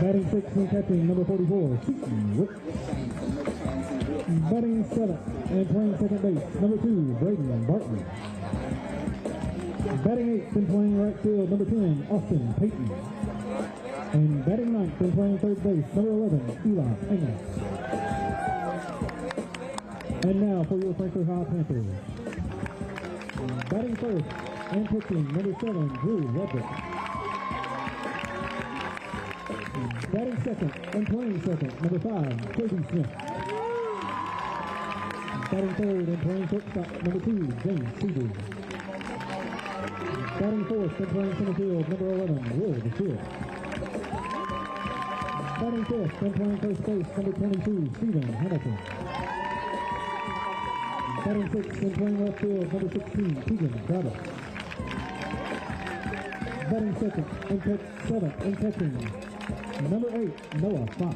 Batting 6 and catching number 44, Keaton Wick. Batting 7 and playing second base, number 2, Braden Barton. Batting 8 and playing right field, number 10, Austin Payton. And batting 9th and playing third base, number 11, Eli Amos. And now for your Frankfort High Panthers. Batting first and pitching, number 7, Drew Roderick. Batting second and playing second, number 5, Cody Smith. Batting third and playing shortstop, number 2, James Seaver. Batting fourth and playing center field, number 11, Will DeShield. Batting fifth and playing first base, number 22, Stephen Hamilton. Batting sixth and playing left field, number 16, Keegan Travis. Batting second and seventh and catching, number 8, Noah Fox.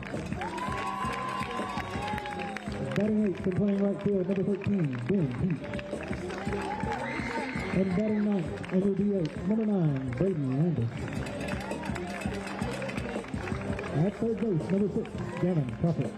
Batting 8th and playing right field, number 13, Ben Peach. And batting 9th and your DH, number 9, Braden Landis. At third base, number 6, Gavin Crawford.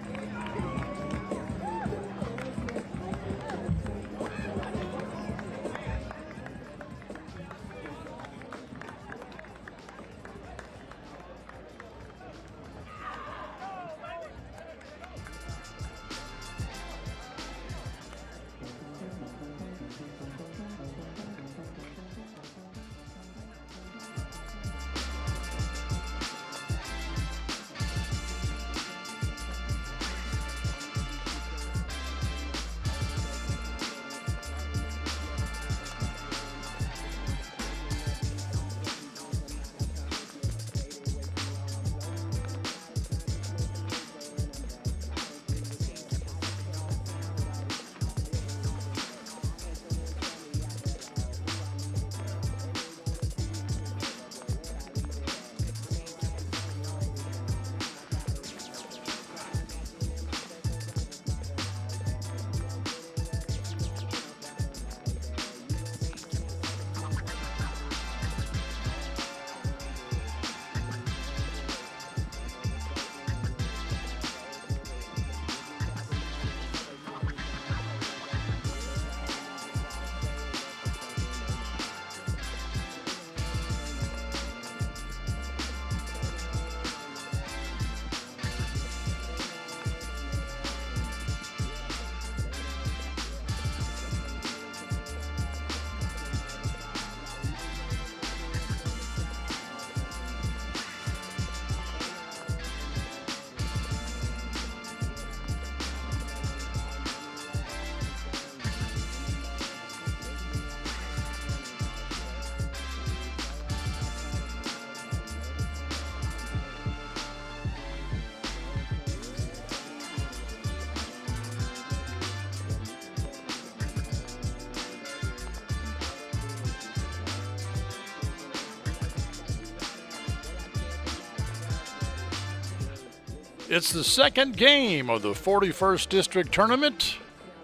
It's the second game of the 41st District Tournament,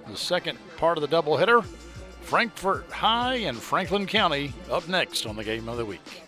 the second part of the doubleheader. Frankfort High and Franklin County up next on the Game of the Week.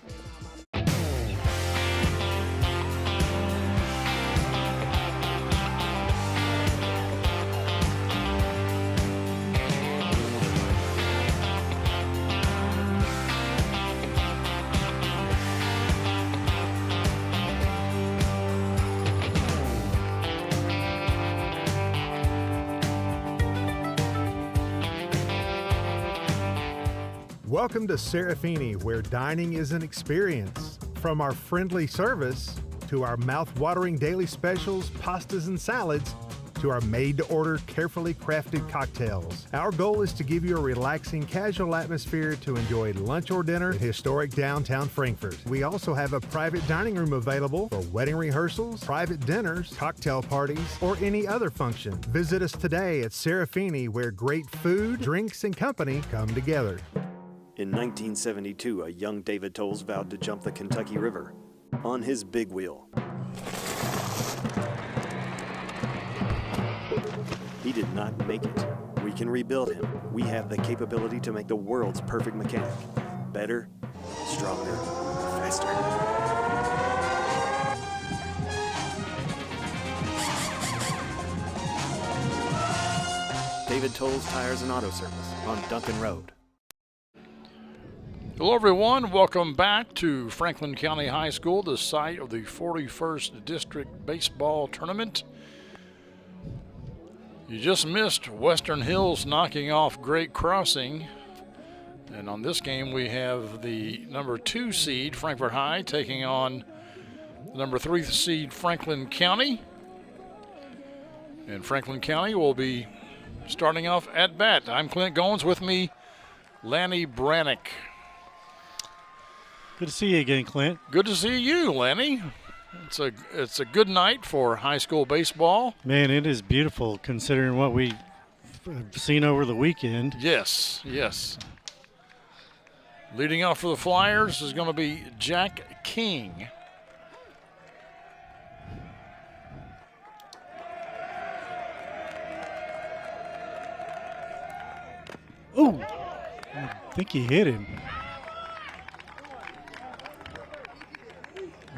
Welcome to Serafini, where dining is an experience. From our friendly service, to our mouth-watering daily specials, pastas and salads, to our made-to-order, carefully crafted cocktails. Our goal is to give you a relaxing, casual atmosphere to enjoy lunch or dinner in historic downtown Frankfort. We also have a private dining room available for wedding rehearsals, private dinners, cocktail parties, or any other function. Visit us today at Serafini, where great food, drinks, and company come together. In 1972, a young David Tolles vowed to jump the Kentucky River on his big wheel. He did not make it. We can rebuild him, we have the capability to make the world's perfect mechanic. Better, stronger, faster. David Tolles Tires and Auto Service on Duncan Road. Hello everyone, welcome back to Franklin County High School, the site of the 41st District Baseball Tournament. You just missed Western Hills knocking off Great Crossing. And on this game we have the number 2 seed, Frankfort High, taking on the number 3 seed, Franklin County. And Franklin County will be starting off at bat. I'm Clint Goins, with me, Lanny Brannick. Good to see you again, Clint. Good to see you, Lanny. It's a good night for high school baseball. Man, it is beautiful considering what we've seen over the weekend. Yes, yes. Leading off for the Flyers is going to be Jack King. Ooh, I think he hit him.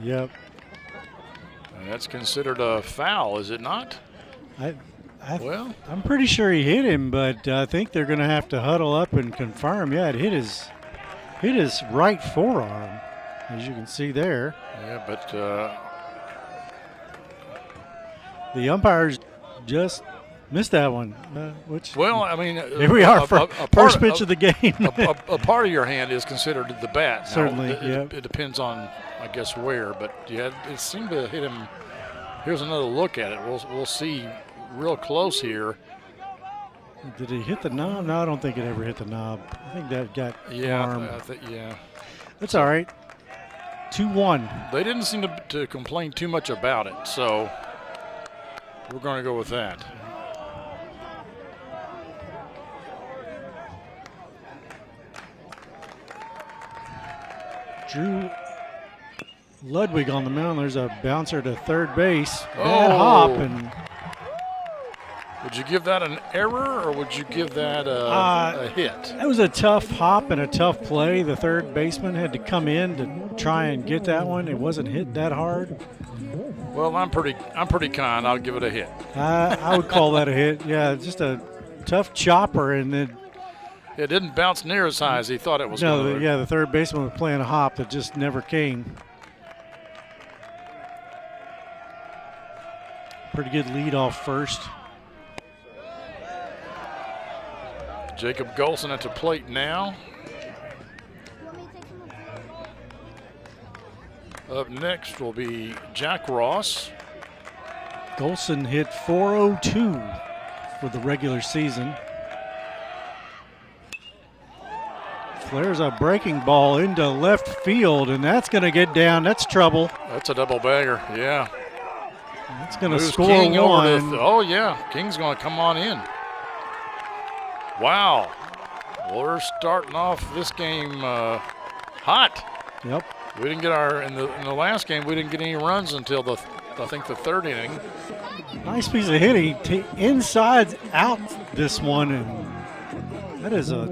Yep. And that's considered a foul, is it not? Well, I'm pretty sure he hit him, but I think they're going to have to huddle up and confirm. Yeah, it hit his right forearm, as you can see there. Yeah, but the umpires just missed that one. Well, I mean, here we are, first pitch of the game. a part of your hand is considered the bat. Certainly, now, it depends on, I guess, where. But yeah, it seemed to hit him. Here's another look at it. We'll see real close here. Did he hit the knob? No, I don't think it ever hit the knob. I think that got arm. Yeah. That's all right. 2-1. They didn't seem to complain too much about it, so we're going to go with that. Drew Ludwig on the mound. There's a bouncer to third base. Bad hop. And would you give that an error, or would you give that a hit? That was a tough hop and a tough play. The third baseman had to come in to try and get that one. It wasn't hit that hard. Well, I'm pretty kind. I'll give it a hit. I would call that a hit. Yeah, just a tough chopper, and then it didn't bounce near as high as he thought it was. The third baseman was playing a hop that just never came. Pretty good lead off first. Jacob Golson at the plate now. Up next will be Jack Ross. Golson hit .402 for the regular season. Flares a breaking ball into left field, and that's going to get down. That's trouble. That's a double bagger, yeah. It's going to score King one. Oh, yeah. King's going to come on in. Wow. We're starting off this game hot. Yep. We didn't get in the last game, we didn't get any runs until I think the third inning. Nice piece of hitting. Inside out this one, and that is a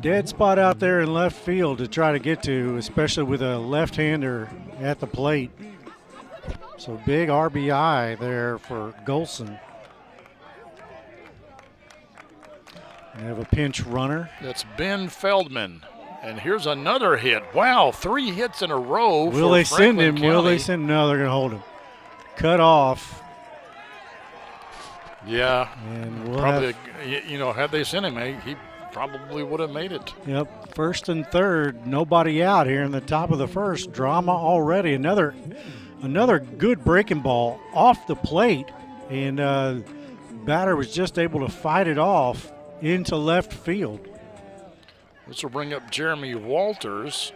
dead spot out there in left field to try to get to, especially with a left-hander at the plate. So big RBI there for Golson. We have a pinch runner. That's Ben Feldman. And here's another hit. Wow, 3 hits in a row. Will they send him? County. Will they send him? No, they're going to hold him. Cut off. Yeah. And we'll probably, had they sent him, he probably would have made it. Yep. First and third, nobody out here in the top of the first. Drama already. Another good breaking ball off the plate, and batter was just able to fight it off into left field. This will bring up Jeremy Walters.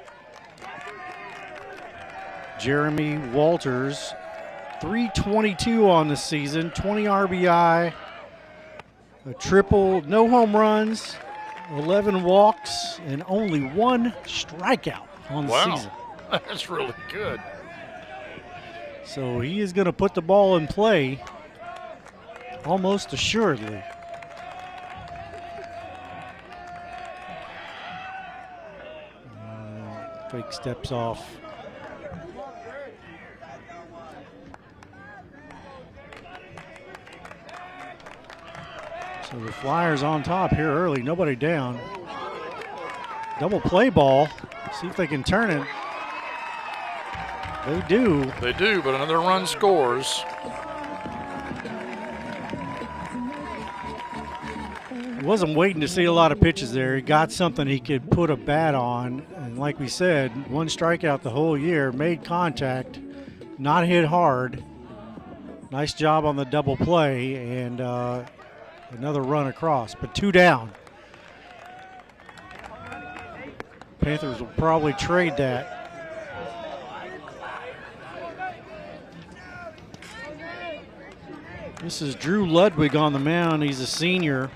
Jeremy Walters, 322 on the season, 20 RBI, a triple, no home runs, 11 walks, and only 1 strikeout on the season. That's really good. So he is going to put the ball in play almost assuredly. Fake steps off. So the Flyers on top here early, nobody down. Double play ball, see if they can turn it. They do. They do, but another run scores. He wasn't waiting to see a lot of pitches there. He got something he could put a bat on. And like we said, one strikeout the whole year, made contact, not hit hard. Nice job on the double play, and another run across, but 2 down. Panthers will probably trade that. This is Drew Ludwig on the mound. He's a senior.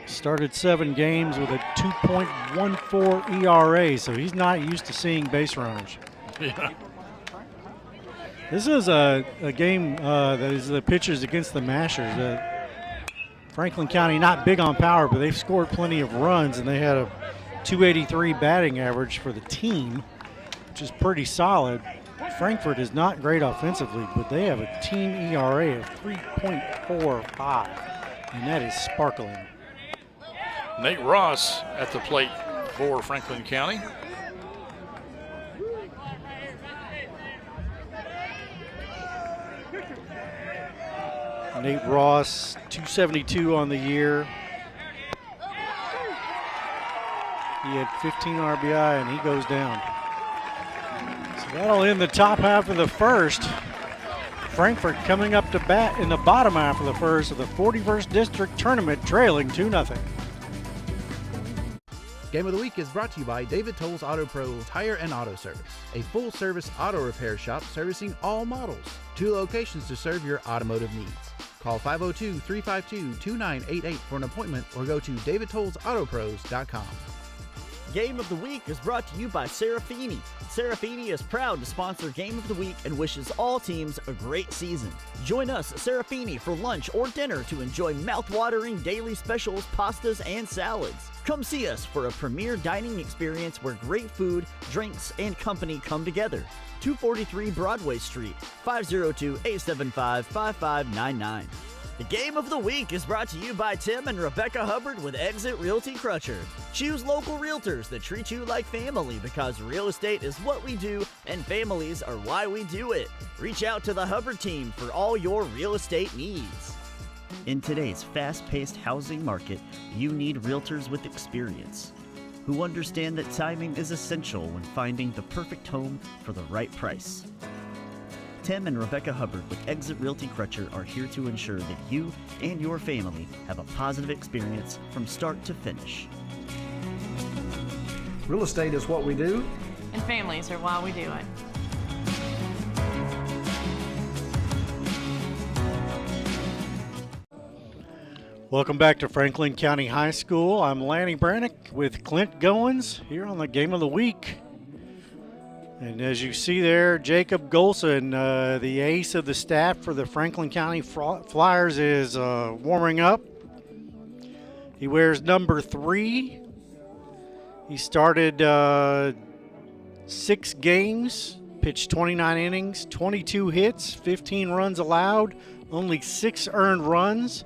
Started 7 games with a 2.14 ERA, so he's not used to seeing base runners. Yeah. This is a game that is the pitchers against the Mashers. Franklin County not big on power, but they've scored plenty of runs, and they had a 283 batting average for the team, which is pretty solid. Frankfort is not great offensively, but they have a team ERA of 3.45, and that is sparkling. Nate Ross at the plate for Franklin County. Nate Ross, 272 on the year. He had 15 RBI, and he goes down. So that'll end the top half of the first. Frankfort coming up to bat in the bottom half of the first of the 41st District Tournament, trailing 2-0. Game of the Week is brought to you by David Tolles Auto Pro Tire and Auto Service, a full-service auto repair shop servicing all models. 2 locations to serve your automotive needs. Call 502-352-2988 for an appointment or go to davidtollsautopros.com. Game of the Week is brought to you by Serafini. Serafini is proud to sponsor Game of the Week and wishes all teams a great season. Join us at Serafini for lunch or dinner to enjoy mouth-watering daily specials, pastas, and salads. Come see us for a premier dining experience where great food, drinks, and company come together. 243 Broadway Street, 502-875-5599. The Game of the Week is brought to you by Tim and Rebecca Hubbard with Exit Realty Crutcher. Choose local realtors that treat you like family because real estate is what we do and families are why we do it. Reach out to the Hubbard team for all your real estate needs. In today's fast-paced housing market, you need realtors with experience who understand that timing is essential when finding the perfect home for the right price. Tim and Rebecca Hubbard with Exit Realty Crutcher are here to ensure that you and your family have a positive experience from start to finish. Real estate is what we do, and families are why we do it. Welcome back to Franklin County High School. I'm Lanny Brannick with Clint Goins here on the Game of the Week. And as you see there, Jacob Golson, the ace of the staff for the Franklin County Flyers, is warming up. He wears number 3. He started 6 games, pitched 29 innings, 22 hits, 15 runs allowed, only 6 earned runs,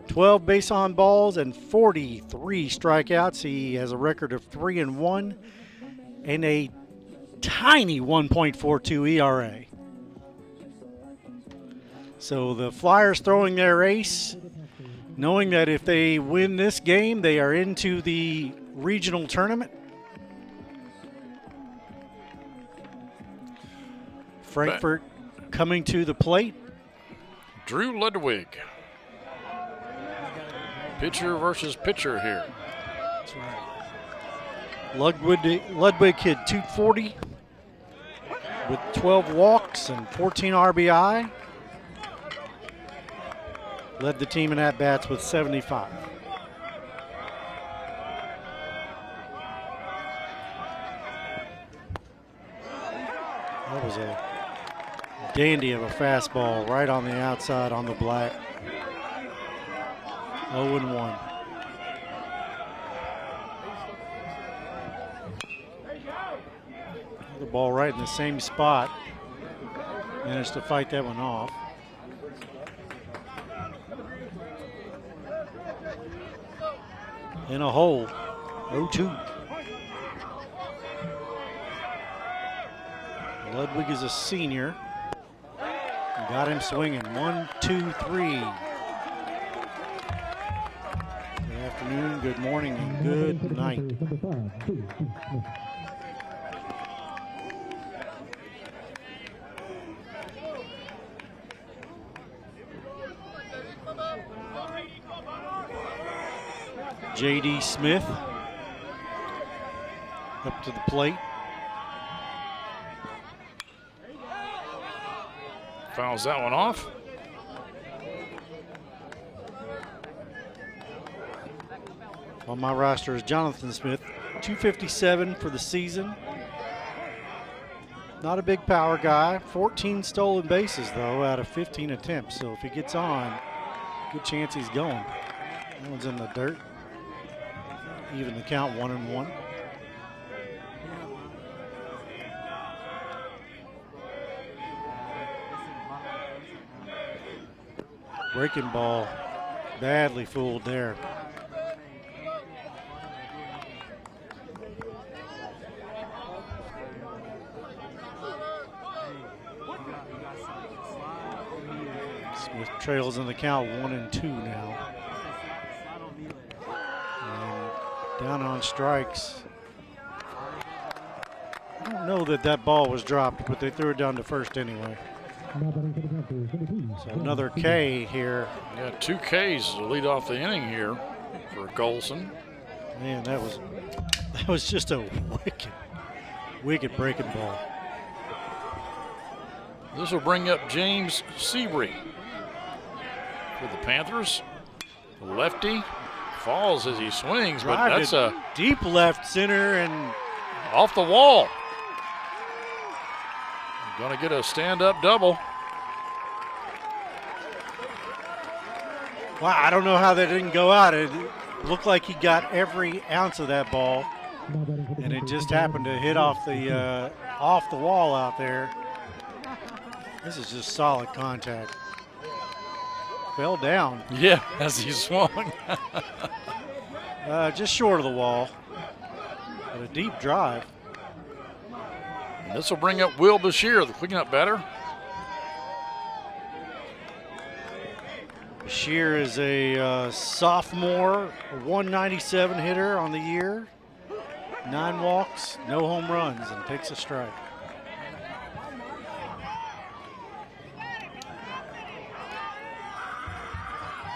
12 base on balls, and 43 strikeouts. He has a record of 3-1 and a tiny 1.42 ERA. So the Flyers throwing their ace, knowing that if they win this game, they are into the regional tournament. Frankfort coming to the plate. Drew Ludwig. Pitcher versus pitcher here. That's right. Ludwig hit .240 with 12 walks and 14 RBI. Led the team in at-bats with 75. That was a dandy of a fastball right on the outside on the black. 0-1. The ball right in the same spot. Managed to fight that one off. In a hole, 0-2. Ludwig is a senior. Got him swinging. 1, 2, 3. Good afternoon, good morning, and good night. Number 5, 2, 2, J.D. Smith up to the plate. Fouls that one off. On my roster is Jonathan Smith, 257 for the season. Not a big power guy. 14 stolen bases, though, out of 15 attempts. So if he gets on, good chance he's going. That one's in the dirt. Even the count, 1-1. Breaking ball, badly fooled there. Smith trails in the count, 1-2 now. And down on strikes. I don't know that that ball was dropped, but they threw it down to first anyway. So another K here. Yeah, 2 Ks to lead off the inning here for Golson. Man, that was just a wicked breaking ball. This will bring up James Seabury for the Panthers. The lefty falls as he swings, but that's a deep left center and off the wall. Gonna get a stand-up double. Wow, I don't know how that didn't go out. It looked like he got every ounce of that ball, and it just happened to hit off the wall out there. This is just solid contact. Fell down. Yeah, as he swung. Just short of the wall, but a deep drive. This will bring up Will Bashir, the cleanup batter. Bashir is a sophomore, 197 hitter on the year. 9 walks, no home runs, and takes a strike.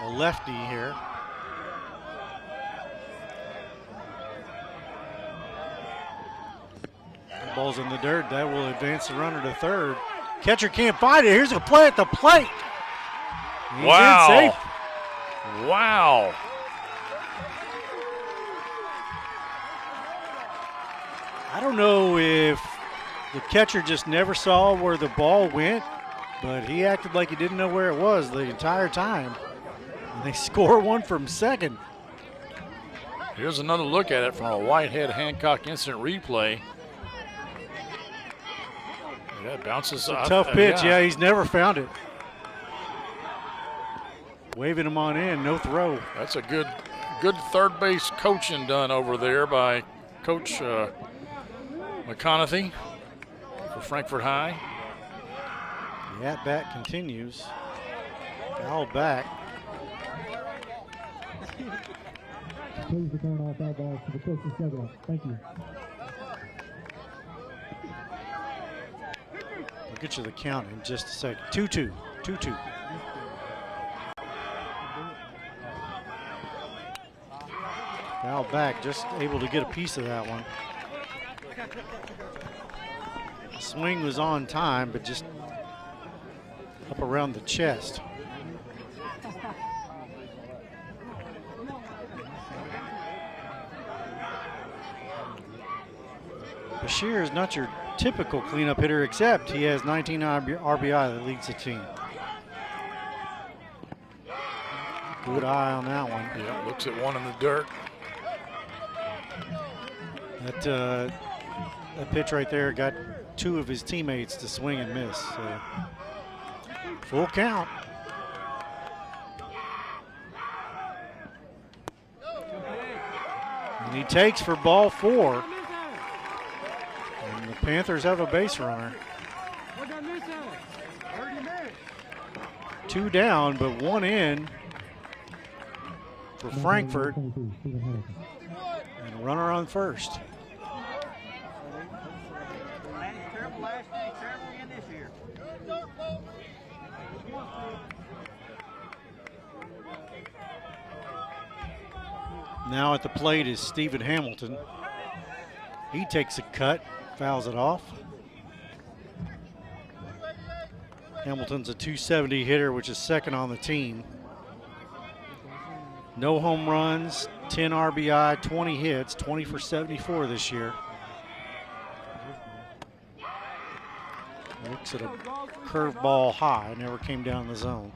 A lefty here. Ball's in the dirt. That will advance the runner to third. Catcher can't find it. Here's a play at the plate. He's wow. in safe. Wow. I don't know if the catcher just never saw where the ball went, but he acted like he didn't know where it was the entire time. And they score one from second. Here's another look at it from a Whitehead Hancock instant replay. Yeah, it bounces off. Tough pitch. Yeah, he's never found it. Waving him on in, no throw. That's a good third base coaching done over there by Coach McConaughey for Frankfort High. The at-bat continues. Foul back. Please return all foul balls to the coach's dugout. Thank you. I'll get you the count in just a second. 2-2. 2-2. Foul back, just able to get a piece of that one. The swing was on time, but just up around the chest. Bashir is not your typical cleanup hitter, except he has 19 RBI that leads the team. Good eye on that one. Yeah, looks at one in the dirt. That pitch right there got two of his teammates to swing and miss. So full count. And he takes for ball 4. And the Panthers have a base runner. 2 down, but 1 in for Frankfort. And a runner on first. Now at the plate is Stephen Hamilton. He takes a cut, fouls it off. Hamilton's a .270 hitter, which is second on the team. No home runs, 10 RBI, 20 hits, 20 for 74 this year. Looks at a curveball high, never came down the zone.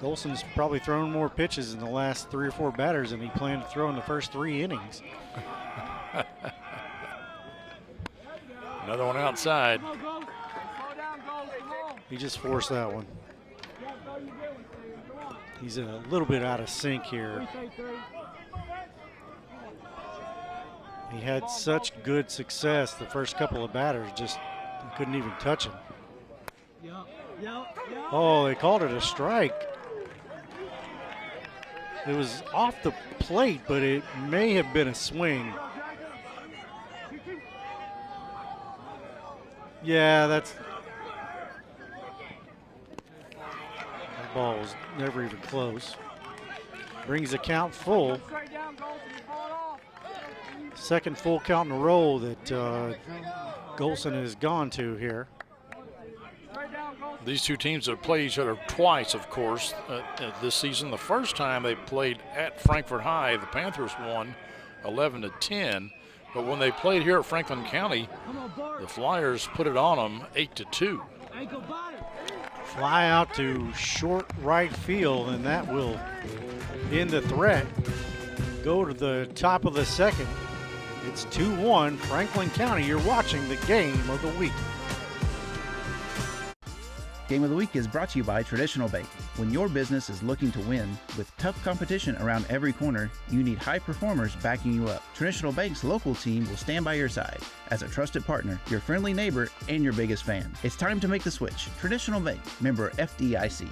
Golson's probably thrown more pitches in the last 3 or 4 batters than he planned to throw in the first 3 innings. Another one outside. He just forced that one. He's a little bit out of sync here. He had such good success the first couple of batters, just couldn't even touch him. Oh, they called it a strike. It was off the plate, but it may have been a swing. Yeah, that ball was never even close. Brings the count full. Second full count in a row that Golson has gone to here. These two teams have played each other twice, of course, this season. The first time they played at Frankfort High, the Panthers won 11-10. But when they played here at Franklin County, the Flyers put it on them 8-2. Fly out to short right field, and that will end the threat. Go to the top of the second. It's 2-1 Franklin County. You're watching the game of the week. Game of the Week is brought to you by Traditional Bank. When your business is looking to win, with tough competition around every corner, you need high performers backing you up. Traditional Bank's local team will stand by your side as a trusted partner, your friendly neighbor, and your biggest fan. It's time to make the switch. Traditional Bank, member FDIC.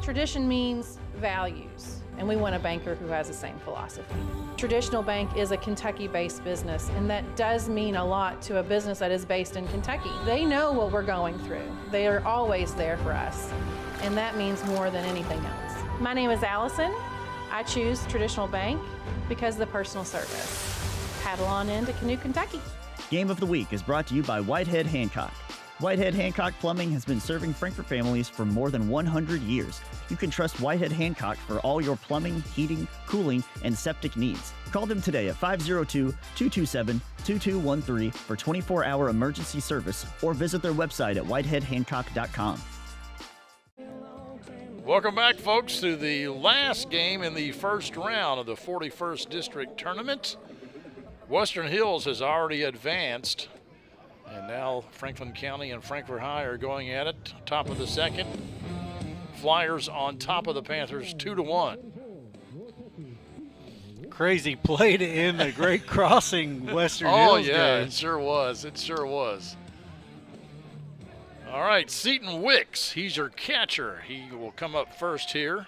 Tradition means values, and we want a banker who has the same philosophy. Traditional Bank is a Kentucky-based business, and that does mean a lot to a business that is based in Kentucky. They know what we're going through. They are always there for us, and that means more than anything else. My name is Allison. I choose Traditional Bank because of the personal service. Paddle on into Canoe, Kentucky. Game of the Week is brought to you by Whitehead Hancock. Whitehead Hancock Plumbing has been serving Frankfort families for more than 100 years. You can trust Whitehead Hancock for all your plumbing, heating, cooling, and septic needs. Call them today at 502-227-2213 for 24-hour emergency service, or visit their website at whiteheadhancock.com. Welcome back, folks, to the last game in the first round of the 41st District Tournament. Western Hills has already advanced. And now Franklin County and Frankfort High are going at it. Top of the second. Flyers on top of the Panthers 2-1. Crazy play to end the great crossing Western Hills. Oh, yeah, game. it sure was. It sure was. All right, Seton Wicks, he's your catcher. He will come up first here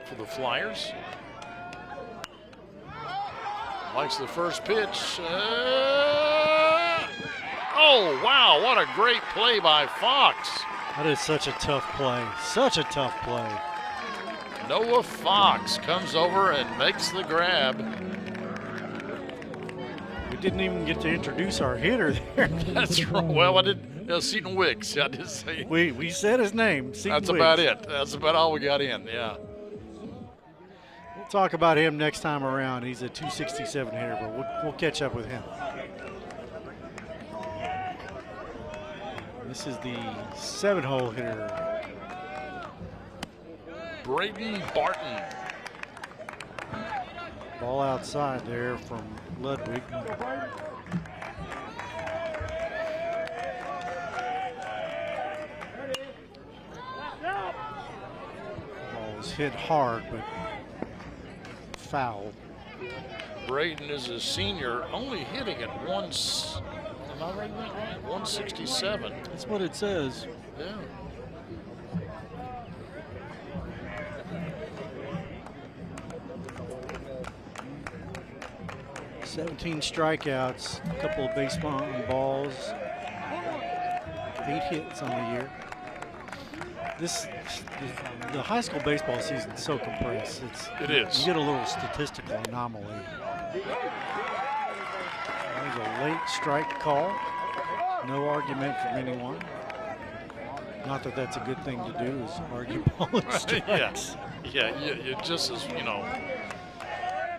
for the Flyers. Likes the first pitch. Oh, wow, what a great play by Fox. That is such a tough play. Such a tough play. Noah Fox comes over and makes the grab. We didn't even get to introduce our hitter there. That's right. Well, I did. Seton Wicks. I did say. We said his name. Seton That's Wicks. about it. That's about all we got in. Yeah. We'll talk about him next time around. He's a 267 hitter, but we'll catch up with him. This is the 7-hole hitter, Braden Barton. Ball outside there from Ludwig. Ball was hit hard, but foul. Braden is a senior, only hitting at am I reading that right? 167. That's what it says. Yeah. "17 strikeouts, a couple of baseball balls, 8 hits on the year." The high school baseball season is so compressed. It is. You get a little statistical anomaly. There's a late strike call. No argument from anyone. Not that that's a good thing to do, is argue ball and strikes. Yeah, you just as, you know,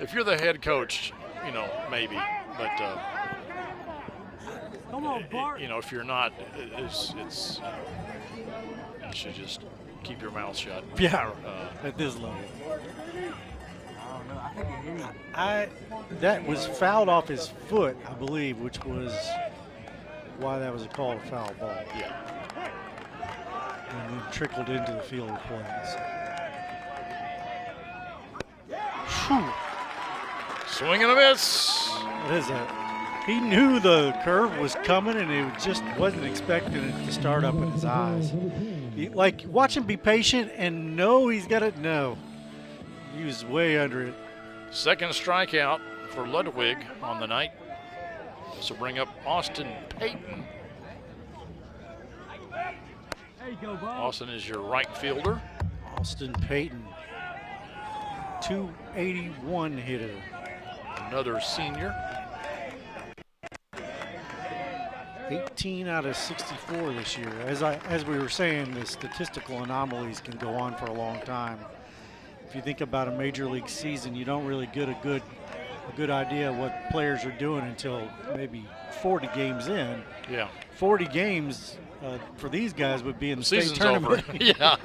if you're the head coach, you know, maybe, but Come on, Bart. you know, if you're not, it's you should just keep your mouth shut. Yeah, at this level. That was fouled off his foot, I believe, which was why that was a call to foul ball. Yeah. And then trickled into the field of plays. Whew. Swing and a miss. What is that? He knew the curve was coming, and he just wasn't expecting it to start up in his eyes. Like, watch him be patient and know he's got it. No, he was way under it. Second strikeout for Ludwig on the night. This will bring up Austin Payton. Austin is your right fielder. Austin Payton, 281 hitter. Another senior. 18 out of 64 this year. As we were saying, the statistical anomalies can go on for a long time. If you think about a major league season, you don't really get a good idea of what players are doing until maybe 40 games in. Yeah. 40 games for these guys would be in the Season's state tournament. over. Yeah.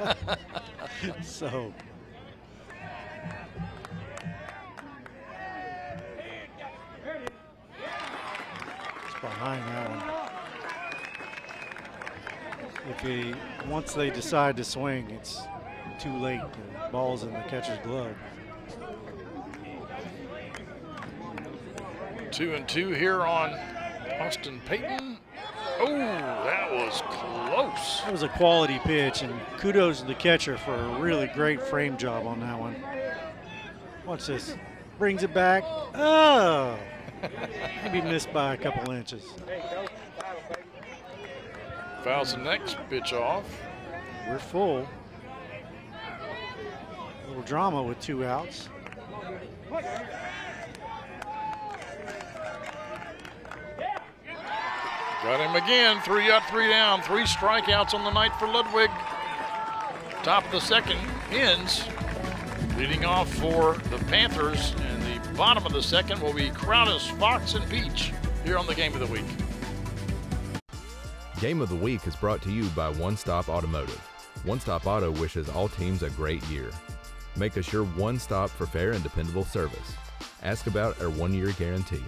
So. It's behind that one. Once they decide to swing, it's too late. The ball's in the catcher's glove. 2-2 here on Austin Payton. Oh, that was close. That was a quality pitch, and kudos to the catcher for a really great frame job on that one. Watch this. Brings it back. Oh! Maybe missed by a couple inches. Fouls the next pitch off. We're full. A little drama with 2 outs. Got him again. 3 up, 3 down. 3 strikeouts on the night for Ludwig. Top of the second ends. Leading off for the Panthers. And the bottom of the second will be Crowdis, Fox, and Peach here on the Game of the Week. Game of the Week is brought to you by One Stop Automotive. One Stop Auto wishes all teams a great year. Make us your one stop for fair and dependable service. Ask about our 1-year guarantee.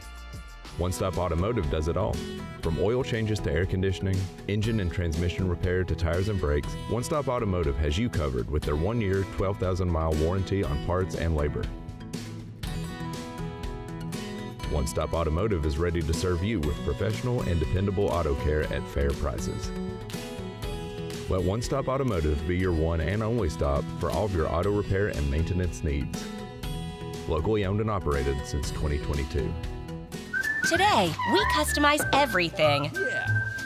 One Stop Automotive does it all. From oil changes to air conditioning, engine and transmission repair to tires and brakes, One Stop Automotive has you covered with their 1-year, 12,000-mile warranty on parts and labor. One Stop Automotive is ready to serve you with professional and dependable auto care at fair prices. Let One Stop Automotive be your one and only stop for all of your auto repair and maintenance needs. Locally owned and operated since 2022. Today, we customize everything.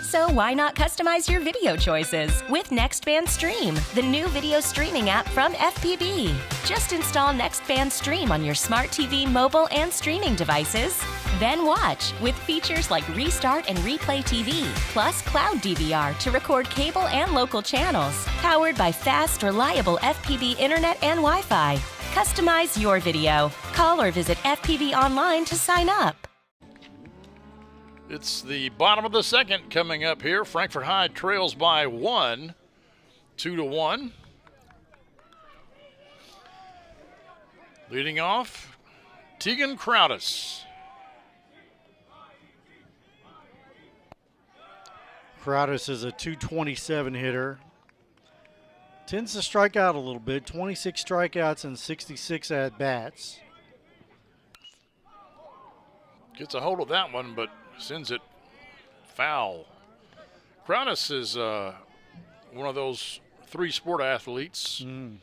So why not customize your video choices with NextBand Stream, the new video streaming app from FPB. Just install NextBand Stream on your smart TV, mobile, and streaming devices. Then watch with features like Restart and Replay TV, plus Cloud DVR to record cable and local channels. Powered by fast, reliable FPB internet and Wi-Fi. Customize your video. Call or visit FPB online to sign up. It's the bottom of the second coming up here. Frankfort High trails by 1, 2-1. Leading off, Tegan Crowdis. Crowdis is a 227 hitter. Tends to strike out a little bit, 26 strikeouts and 66 at-bats. Gets a hold of that one, but sends it foul. Crowdis is one of those three-sport athletes. You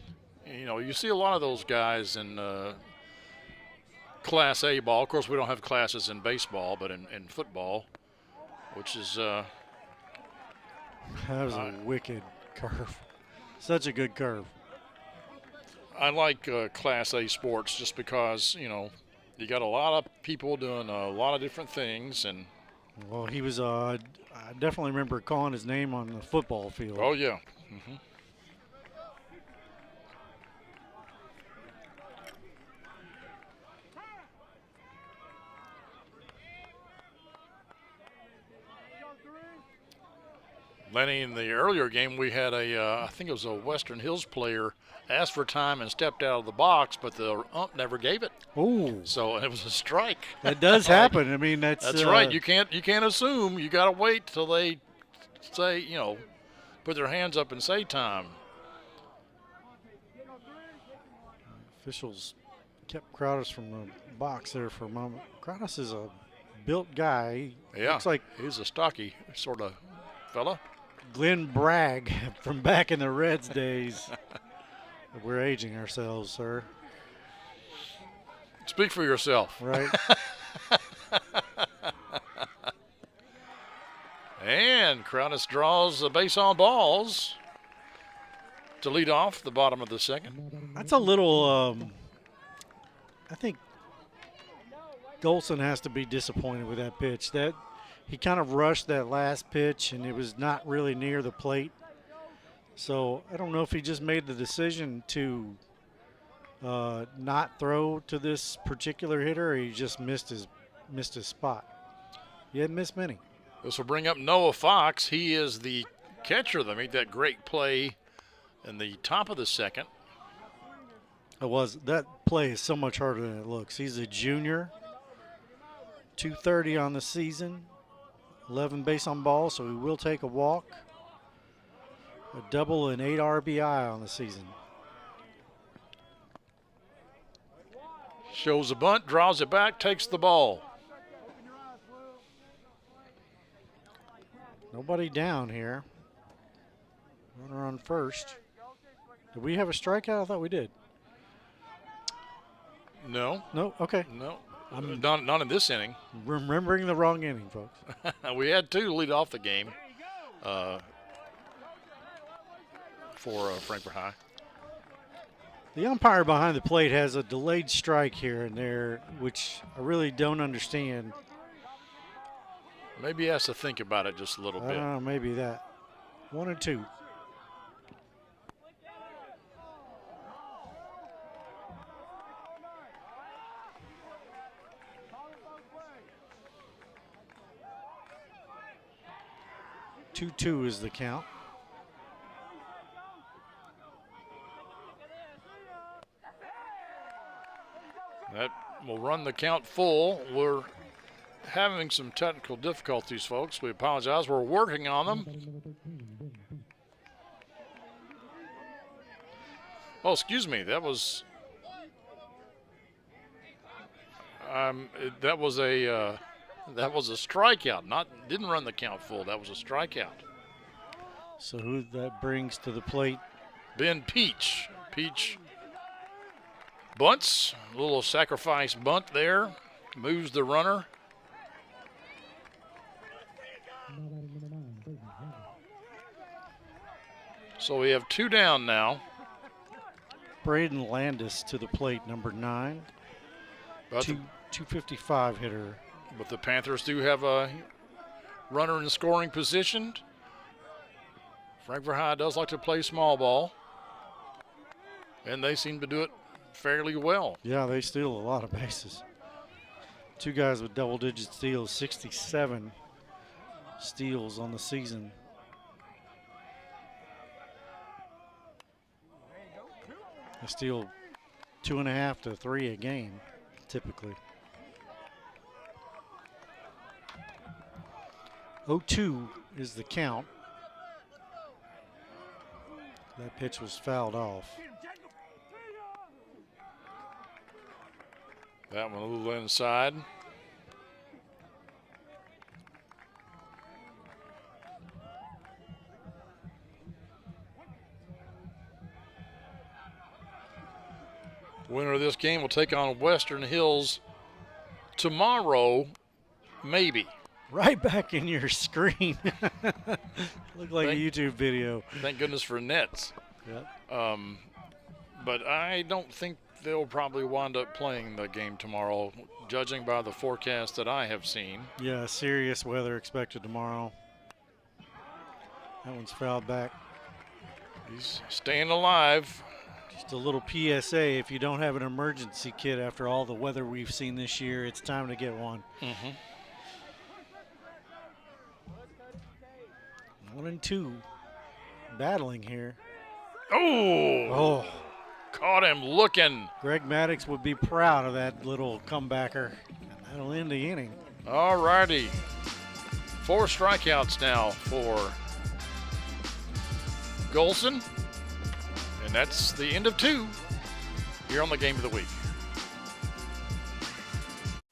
know, you see a lot of those guys in Class A ball. Of course, we don't have classes in baseball, but in football, which is that was a wicked curve. Such a good curve. I like Class A sports just because, you know, you got a lot of people doing a lot of different things. And well, he was, I definitely remember calling his name on the football field. Oh, yeah. Lenny, in the earlier game, we had I think it was a Western Hills player asked for time and stepped out of the box, but the ump never gave it. Oh, so it was a strike. That does happen. I mean, that's right. You can't assume. You got to wait till they say, you know, put their hands up and say time. Officials kept Crowdis from the box there for a moment. Crowdis is a built guy. Yeah, looks like he's a stocky sort of fella. Glenn Bragg from back in the Reds days. We're aging ourselves, sir. Speak for yourself. Right. And Crowdis draws the base on balls to lead off the bottom of the second. That's a little, I think Golson has to be disappointed with that pitch. That he kind of rushed that last pitch, and it was not really near the plate. So I don't know if he just made the decision to not throw to this particular hitter, or he just missed his spot. He hadn't missed many. This will bring up Noah Fox. He is the catcher that made that great play in the top of the second. That play is so much harder than it looks. He's a junior, 230 on the season, 11 base on balls, so he will take a walk. A double and 8 RBI on the season. Shows a bunt, draws it back, takes the ball. Nobody down here. Runner on first. Did we have a strikeout? I thought we did. No. No? Okay. No. Not in this inning. Remembering the wrong inning, folks. We had two to lead off the game for Frankfort High. The umpire behind the plate has a delayed strike here and there, which I really don't understand. Maybe he has to think about it just a little bit. I don't know, maybe that. 1 and 2. Two is the count. That will run the count full. We're having some technical difficulties, folks. We apologize. We're working on them. Oh, excuse me. That was a strikeout. Didn't run the count full. That was a strikeout. So who that brings to the plate? Ben Peach. Peach bunts. A little sacrifice bunt there. Moves the runner. So we have 2 down now. Braden Landis to the plate, number 9. 255 hitter. But the Panthers do have a runner in scoring position. Frankfort High does like to play small ball, and they seem to do it fairly well. Yeah, they steal a lot of bases. 2 guys with double-digit steals, 67 steals on the season. They steal 2.5 to 3 a game, typically. 0-2 is the count. That pitch was fouled off. That one a little inside. Winner of this game will take on Western Hills tomorrow, maybe. Right back in your screen. Looked like a YouTube video. Thank goodness for nets. Yep. But I don't think they'll probably wind up playing the game tomorrow, judging by the forecast that I have seen. Yeah, serious weather expected tomorrow. That one's fouled back. He's staying alive. Just a little PSA, if you don't have an emergency kit after all the weather we've seen this year, it's time to get one. 1-2, battling here. Oh! Caught him looking. Greg Maddox would be proud of that little comebacker. That'll end the inning. All righty. 4 strikeouts now for Golson. And that's the end of 2 here on the Game of the Week.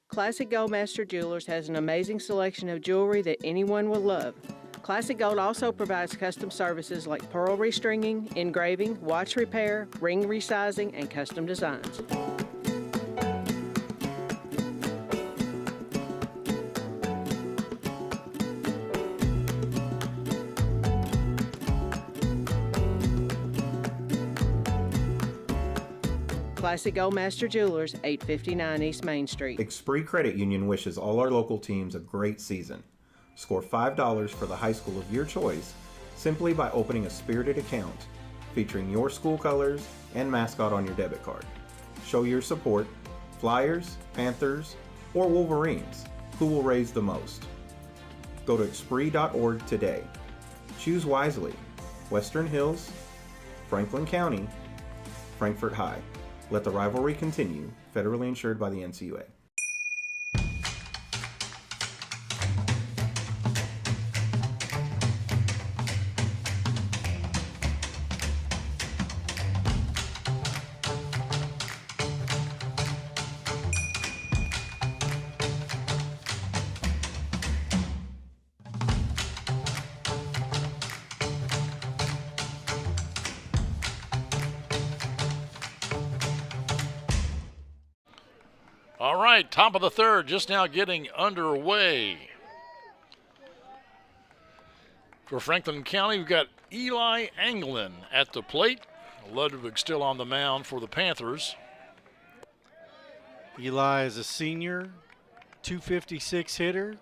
Classic Goldmaster Jewelers has an amazing selection of jewelry that anyone will love. Classic Gold also provides custom services like pearl restringing, engraving, watch repair, ring resizing, and custom designs. Classic Goldmaster Jewelers, 859 East Main Street. Expree Credit Union wishes all our local teams a great season. Score $5 for the high school of your choice simply by opening a spirited account featuring your school colors and mascot on your debit card. Show your support, Flyers, Panthers, or Wolverines. Who will raise the most? Go to Expree.org today. Choose wisely. Western Hills, Franklin County, Frankfort High. Let the rivalry continue. Federally insured by the NCUA. All right, top of the third, just now getting underway. For Franklin County, we've got Eli Anglin at the plate. Ludwig still on the mound for the Panthers. Eli is a senior, 256 hitter,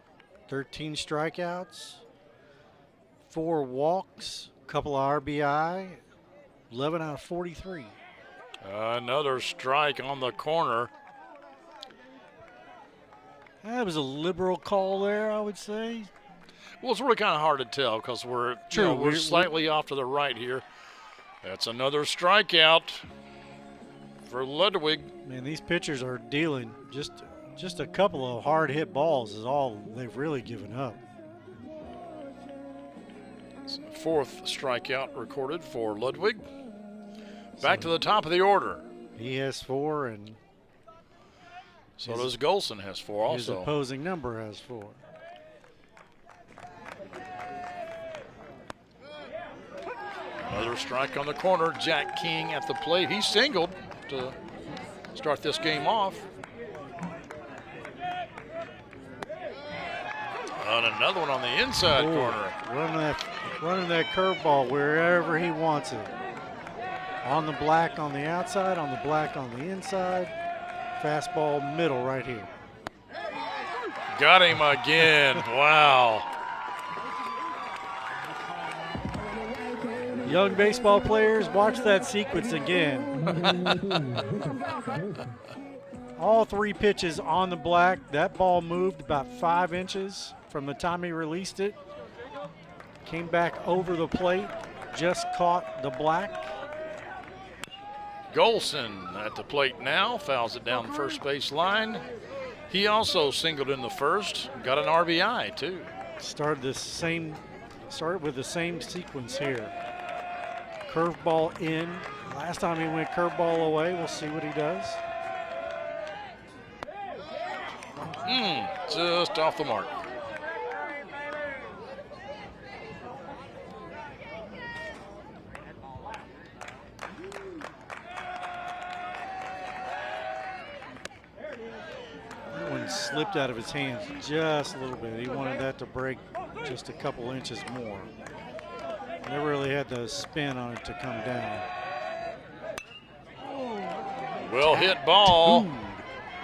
13 strikeouts, 4 walks, a couple of RBI, 11 out of 43. Another strike on the corner. That was a liberal call there, I would say. Well, it's really kind of hard to tell because we're slightly off to the right here. That's another strikeout for Ludwig. Man, these pitchers are dealing just a couple of hard hit balls is all they've really given up. It's the 4th strikeout recorded for Ludwig. Back to the top of the order. He has 4, and so does Golson has 4 also. His opposing number has 4. Another strike on the corner. Jack King at the plate. He singled to start this game off. And another one on the inside corner. Running that curveball wherever he wants it. On the black on the outside, on the black on the inside. Fastball middle right here. Got him again. Wow. Young baseball players, watch that sequence again. All 3 pitches on the black. That ball moved about 5 inches from the time he released it. Came back over the plate, just caught the black. Golson at the plate now, fouls it down the first base line. He also singled in the first, got an RBI too. Started with the same sequence here. Curveball in. Last time he went curveball away. We'll see what he does. Just off the mark. That one slipped out of his hands just a little bit. He wanted that to break just a couple inches more. Never really had the spin on it to come down. Well hit ball,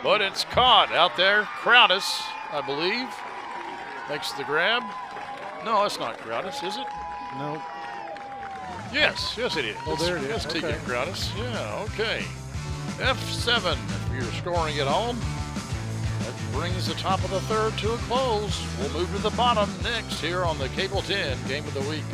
but it's caught out there. Crowdis, I believe, makes the grab. No, that's not Crowdis, is it? No. Yes, it is. Oh, there it is. Yes, Okay. Tegan Crowdis. Yeah, okay. F7 if you're scoring at home. That brings the top of the third to a close. We'll move to the bottom next here on the Cable 10 Game of the Week.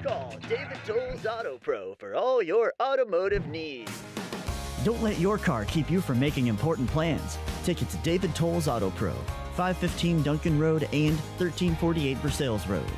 Call David Toll's Auto Pro for all your automotive needs. Don't let your car keep you from making important plans. Take it to David Toll's Auto Pro, 515 Duncan Road and 1348 Versailles Road.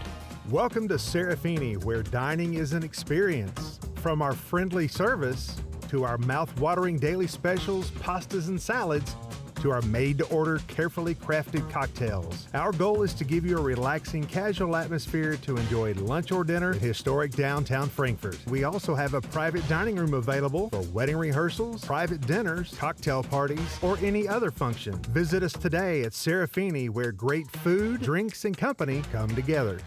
Welcome to Serafini, where dining is an experience. From our friendly service to our mouth-watering daily specials, pastas and salads, to our made-to-order, carefully crafted cocktails. Our goal is to give you a relaxing, casual atmosphere to enjoy lunch or dinner in historic downtown Frankfort. We also have a private dining room available for wedding rehearsals, private dinners, cocktail parties, or any other function. Visit us today at Serafini, where great food, drinks, and company come together.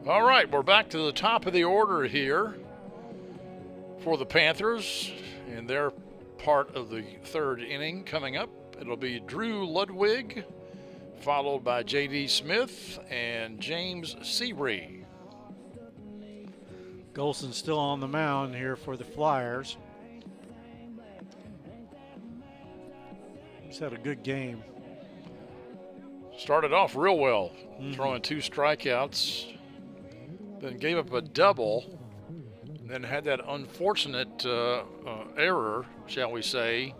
All right, we're back to the top of the order here for the Panthers in their part of the third inning coming up. It'll be Drew Ludwig, followed by J.D. Smith and James Seabree. Golson's still on the mound here for the Flyers. He's had a good game. Started off real well, throwing 2 strikeouts, then gave up a double, then had that unfortunate error, shall we say,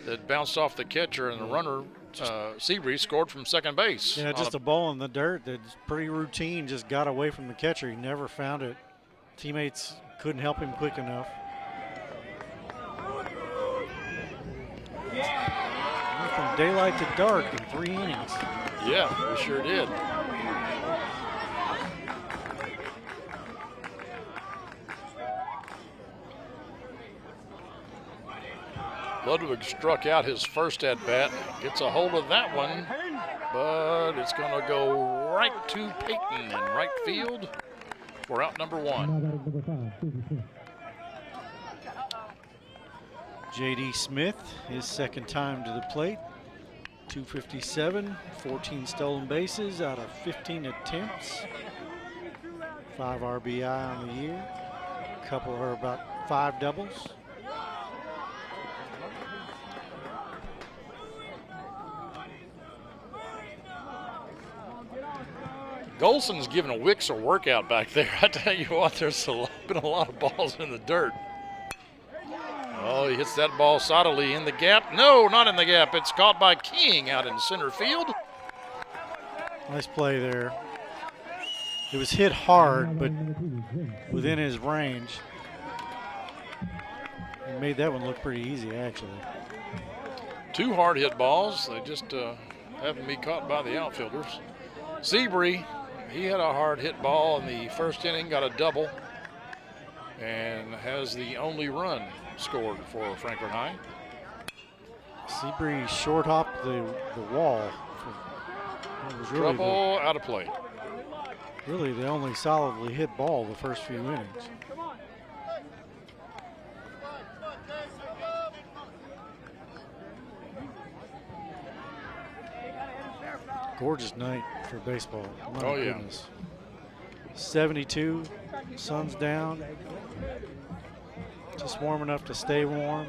that bounced off the catcher, and the runner, Seabree, scored from second base. Yeah, just a ball in the dirt that's pretty routine, just got away from the catcher. He never found it. Teammates couldn't help him quick enough. Went from daylight to dark in 3 innings. Yeah, we sure did. Ludwig struck out his first at-bat, gets a hold of that one, but it's going to go right to Peyton in right field for out number 1. J.D. Smith, his second time to the plate. 257, 14 stolen bases out of 15 attempts. 5 RBI on the year. Couple are about 5 doubles. Golson's giving a Wicks a workout back there. I tell you what, there's been a lot of balls in the dirt. Oh, he hits that ball solidly in the gap. No, not in the gap. It's caught by King out in center field. Nice play there. It was hit hard, but within his range. He made that one look pretty easy, actually. 2 hard hit balls. They just haven't been caught by the outfielders. Seabree, he had a hard hit ball in the first inning, got a double, and has the only run scored for Frankfort High. Seabree short hopped the wall. It was really Trouble out of play. Really the only solidly hit ball the first few innings. Gorgeous night for baseball. My goodness. 72 Sun's down. Just warm enough to stay warm.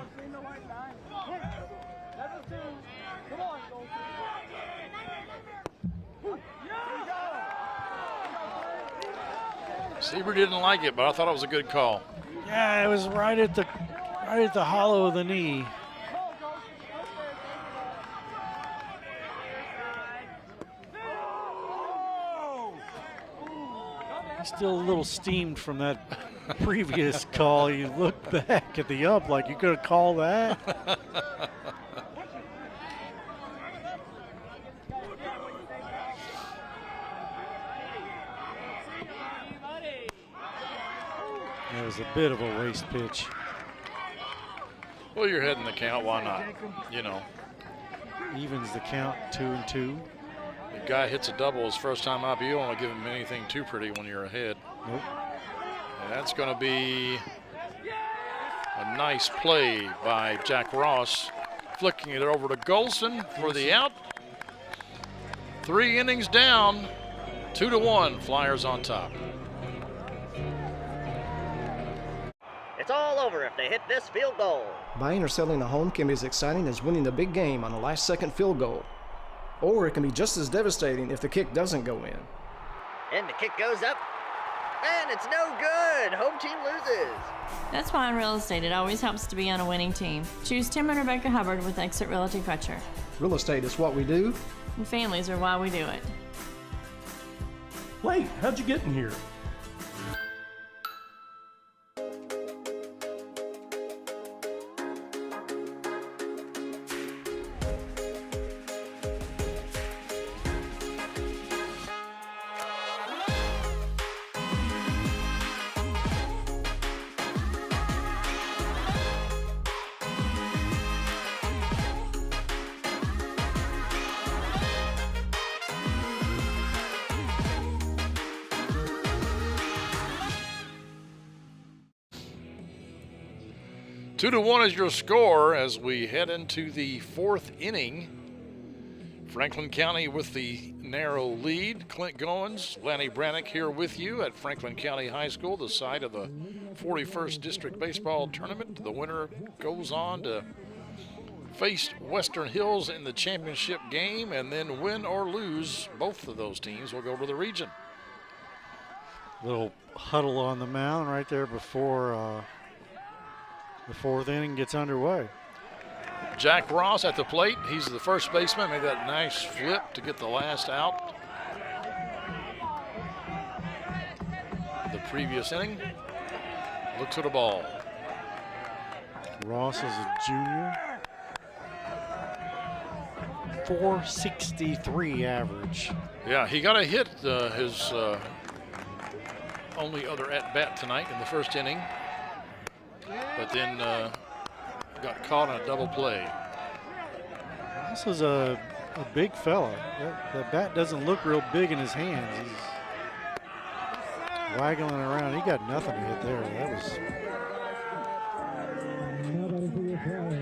Seaver didn't like it, but I thought it was a good call. Yeah, it was right at the hollow of the knee. He's still a little steamed from that previous call. You look back at the ump like you could have called that. It was a bit of a waste pitch. Well, you're heading the count. Why not? You know. Evens the count, 2-2. The guy hits a double his first time up. You don't want to give him anything too pretty when you're ahead. Nope. And that's going to be a nice play by Jack Ross, flicking it over to Golson for the out. 3 innings down, 2-1. Flyers on top. It's all over if they hit this field goal. Buying or selling a home can be as exciting as winning the big game on a last-second field goal. Or it can be just as devastating if the kick doesn't go in. And the kick goes up, and it's no good. Home team loses. That's why in real estate it always helps to be on a winning team. Choose Tim and Rebecca Hubbard with Exit Realty Crutcher. Real estate is what we do. And families are why we do it. Wait, how'd you get in here? Two to one is your score as we head into the 4th inning. Franklin County with the narrow lead. Clint Goins, Lanny Brannick here with you at Franklin County High School, the site of the 41st District Baseball Tournament. The winner goes on to face Western Hills in the championship game, and then win or lose, both of those teams will go to the region. Little huddle on the mound right there before the 4th inning gets underway. Jack Ross at the plate. He's the first baseman. Made that nice flip to get the last out. The previous inning. Looks at a ball. Ross is a junior. 463 average. Yeah, he got a hit his only other at-bat tonight in the first inning. But then got caught on a double play. This is a big fella. That bat doesn't look real big in his hands. He's waggling around. He got nothing to hit there. That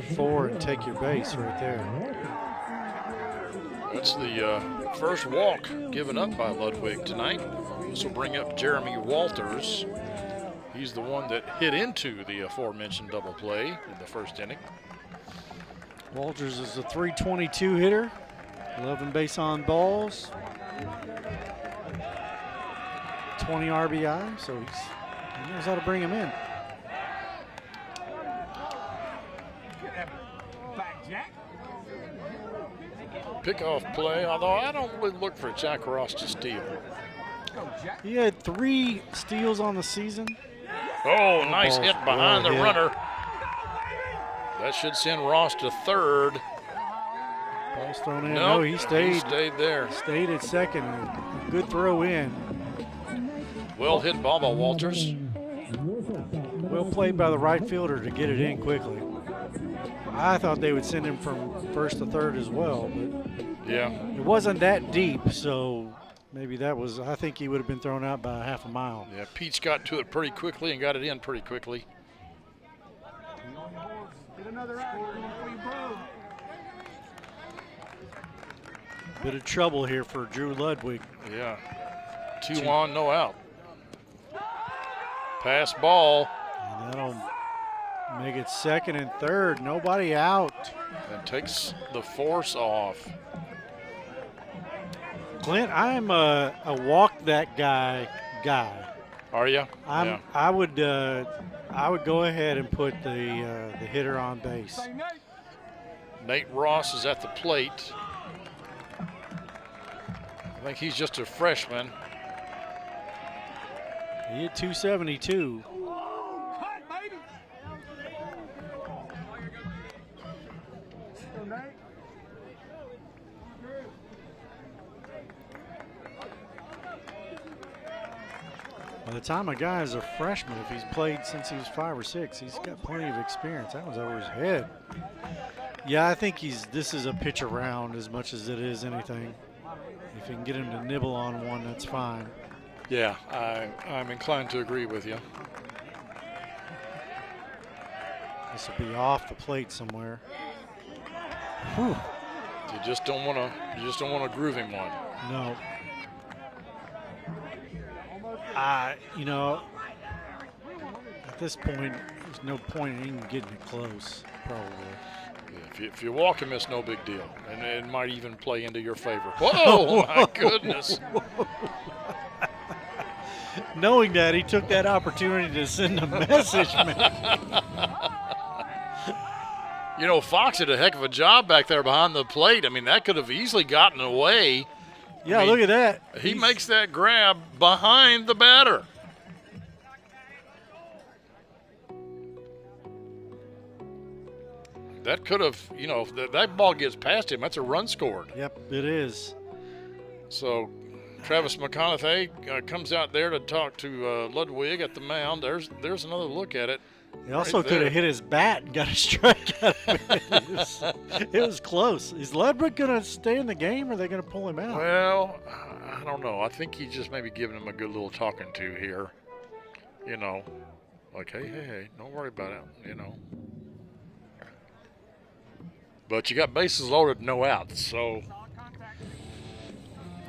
was 4 and take your base right there. That's the first walk given up by Ludwig tonight. This will bring up Jeremy Walters. He's the one that hit into the aforementioned double play in the first inning. Walters is a .322 hitter, 11 base on balls, 20 RBI, so he knows how to bring him in. Pickoff play, although I don't really look for Jack Ross to steal. He had 3 steals on the season. Oh, nice hit behind the hit. runner. That should send Ross to third. Ball's thrown in. Nope, No, he stayed. He stayed there. Stayed at second. Good throw in. Well hit ball by Walters. Well played by the right fielder to get it in quickly. I thought they would send him from first to third as well, but yeah, it wasn't that deep, so maybe that was, I think he would have been thrown out by half a mile. Yeah, Peach got to it pretty quickly and got it in pretty quickly. Bit of trouble here for Drew Ludwig. Yeah, 2 on, no out. Pass ball. And that'll make it second and third. Nobody out. And takes the force off. Clint, I'm a walk that guy. Are you? Yeah. I would go ahead and put the hitter on base. Nate Ross is at the plate. I think he's just a freshman. He hit 272. By the time a guy is a freshman, if he's played since he was 5 or 6, he's got plenty of experience. That was over his head. Yeah, I think this is a pitch around as much as it is anything. If you can get him to nibble on one, that's fine. Yeah, I'm inclined to agree with you. This will be off the plate somewhere. Whew. You just don't want to groove him one. No. At this point, there's no point in even getting it close, probably. If you walk him, it's no big deal. And it might even play into your favor. Whoa, my goodness. Knowing that, he took that opportunity to send a message, man. You know, Fox did a heck of a job back there behind the plate. I mean, that could have easily gotten away. Yeah, look at that. He makes that grab behind the batter. That could have, if that ball gets past him, that's a run scored. Yep, it is. So Travis McConaughey comes out there to talk to Ludwig at the mound. There's another look at it. He also could have hit his bat and got a strike out of it. It was close. Is Ludwig going to stay in the game, or are they going to pull him out? Well, I don't know. I think he's just maybe giving him a good little talking to here. Like, hey, don't worry about it, But you got bases loaded, no outs, so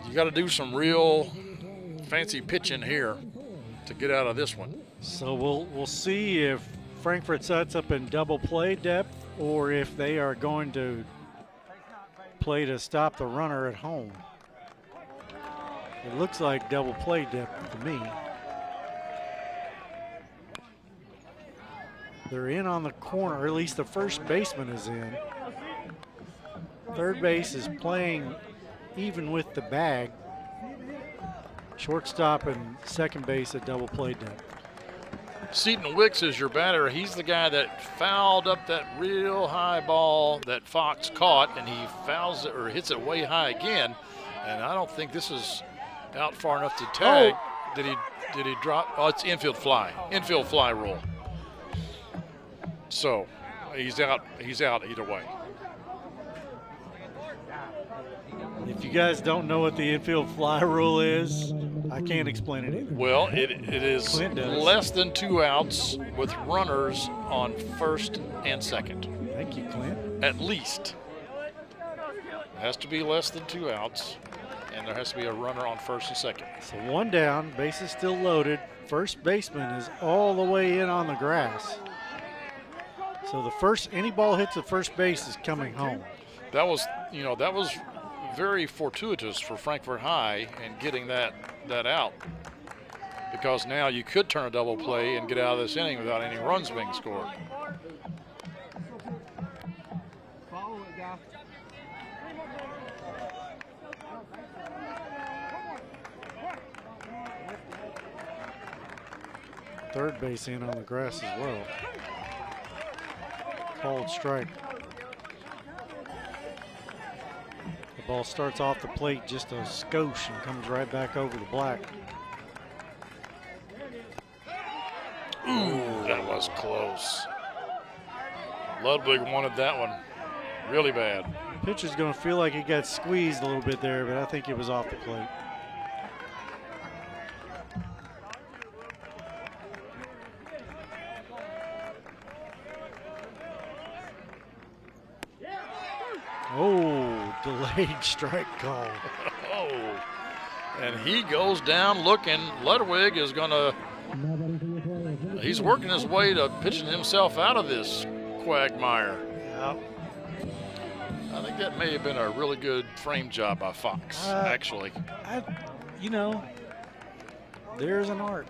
you got to do some real fancy pitching here to get out of this one. So we'll see if Frankfort sets up in double play depth, or if they are going to play to stop the runner at home. It looks like double play depth to me. They're in on the corner, or at least the first baseman is in. Third base is playing even with the bag. Shortstop and second base at double play depth. Seton Wicks is your batter. He's the guy that fouled up that real high ball that Fox caught, and he fouls it or hits it way high again. And I don't think this is out far enough to tag. Oh. Did he drop? Oh, it's infield fly rule. So he's out either way. If you guys don't know what the infield fly rule is, I can't explain it either. Well, it is less than 2 outs with runners on first and second. Thank you, Clint. At least. It has to be less than 2 outs, and there has to be a runner on first and second. So one down, base is still loaded. First baseman is all the way in on the grass. So any ball hits the first base is coming home. That was very fortuitous for Frankfort High in getting that out, because now you could turn a double play and get out of this inning without any runs being scored. Third base in on the grass as well. Called strike. Ball starts off the plate just a skosh and comes right back over the black. Ooh, that was close. Ludwig wanted that one really bad. The pitcher's going to feel like he got squeezed a little bit there, but I think it was off the plate. Oh, delayed strike call. Oh, and he goes down looking. Ludwig is going to He's working his way to pitching himself out of this quagmire. Yep. I think that may have been a really good frame job by Fox, actually. You know, there's an art.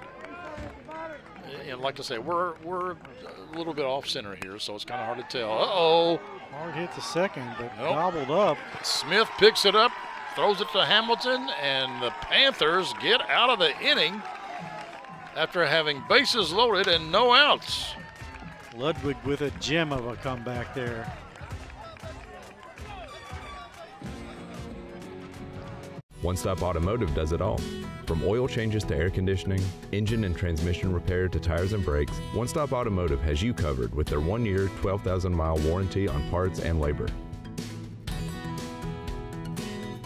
And like I say, we're a little bit off center here, so it's kind of hard to tell. Uh-oh. Hard hit the second, but Nope. gobbled up. Smith picks it up, throws it to Hamilton, and the Panthers get out of the inning after having bases loaded and no outs. Ludwig with a gem of a comeback there. One Stop Automotive does it all. From oil changes to air conditioning, engine and transmission repair to tires and brakes, One Stop Automotive has you covered with their 1-year, 12,000-mile warranty on parts and labor.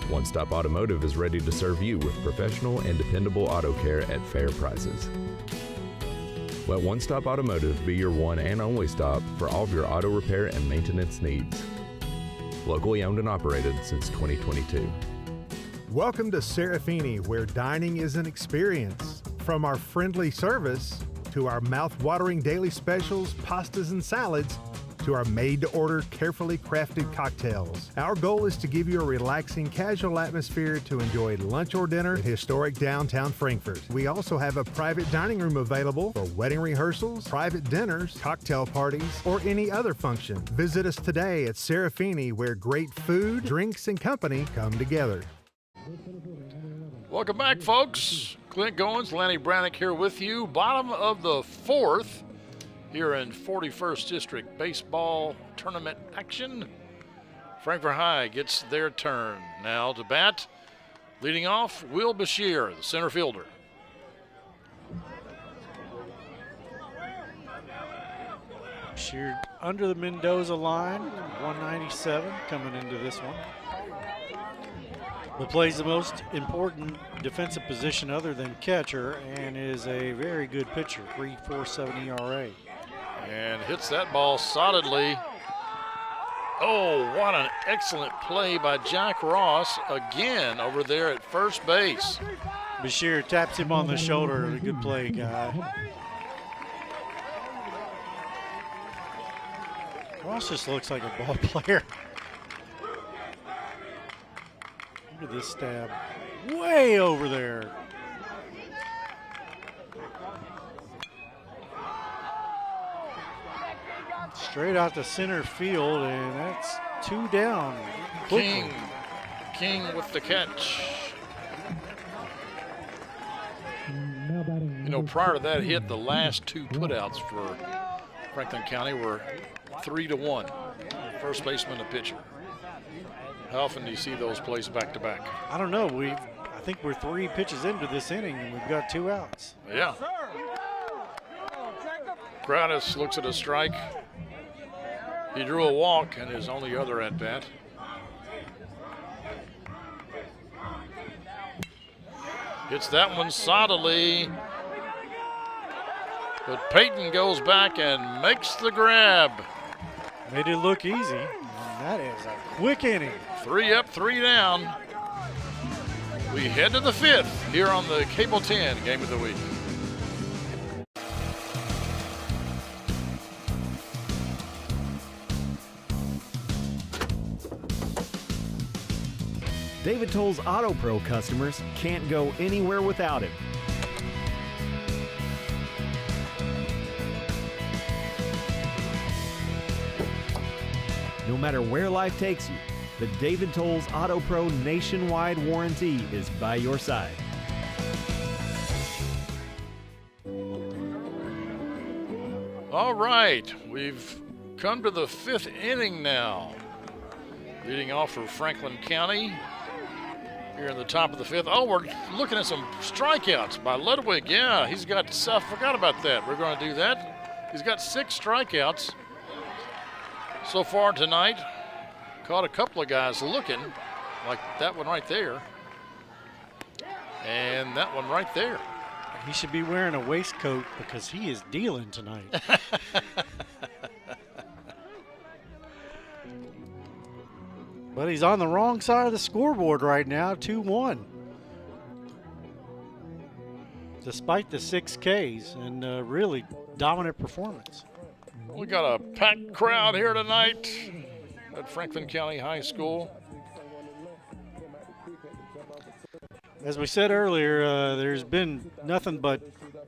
One Stop Automotive is ready to serve you with professional and dependable auto care at fair prices. Let One Stop Automotive be your one and only stop for all of your auto repair and maintenance needs. Locally owned and operated since 2022. Welcome to Serafini, where dining is an experience. From our friendly service to our mouth-watering daily specials, pastas and salads, to our made-to-order, carefully crafted cocktails. Our goal is to give you a relaxing, casual atmosphere to enjoy lunch or dinner in historic downtown Frankfort. We also have a private dining room available for wedding rehearsals, private dinners, cocktail parties, or any other function. Visit us today at Serafini, where great food, drinks, and company come together. Welcome back, folks. Clint Goins, Lanny Brannick here with you. Bottom of the fourth here in 41st District Baseball Tournament action. Frankfort High gets their turn now to bat. Leading off, Will Bashir, the center fielder. Bashir under the Mendoza line, 197 coming into this one. But plays the most important defensive position other than catcher and is a very good pitcher, 3.47 ERA. And hits that ball solidly. Oh, what an excellent play by Jack Ross again over there at first base. Bashir taps him on the shoulder. A good play, guy. Ross just looks like a ball player. Look at this stab. Way over there. Straight out to center field, and that's 2 down. King with the catch. You know, prior to that hit, the last 2 putouts for Franklin County were 3-1. First baseman to pitcher. How often do you see those plays back to back? I don't know. I think we're 3 pitches into this inning, and we've got 2 outs. Yeah. Gratis looks at a strike. He drew a walk in his only other at bat. Hits that one solidly. But Peyton goes back and makes the grab. Made it look easy. And that is a quick inning. 3 up, 3 down. We head to the 5th here on the Cable 10 Game of the Week. David Toll's Auto Pro customers can't go anywhere without him. No matter where life takes you, the David Toll's Auto Pro nationwide warranty is by your side. All right, we've come to the 5th inning now. Leading off for Franklin County here in the top of the 5th. Oh, we're looking at some strikeouts by Ludwig. Yeah, he's got, I forgot about that. We're going to do that. He's got 6 strikeouts so far tonight. Caught a couple of guys looking, like that one right there. And that one right there. He should be wearing a waistcoat because he is dealing tonight. But he's on the wrong side of the scoreboard right now, 2-1. Despite the 6 Ks, and really dominant performance. We got a packed crowd here tonight at Franklin County High School. As we said earlier, there's been nothing but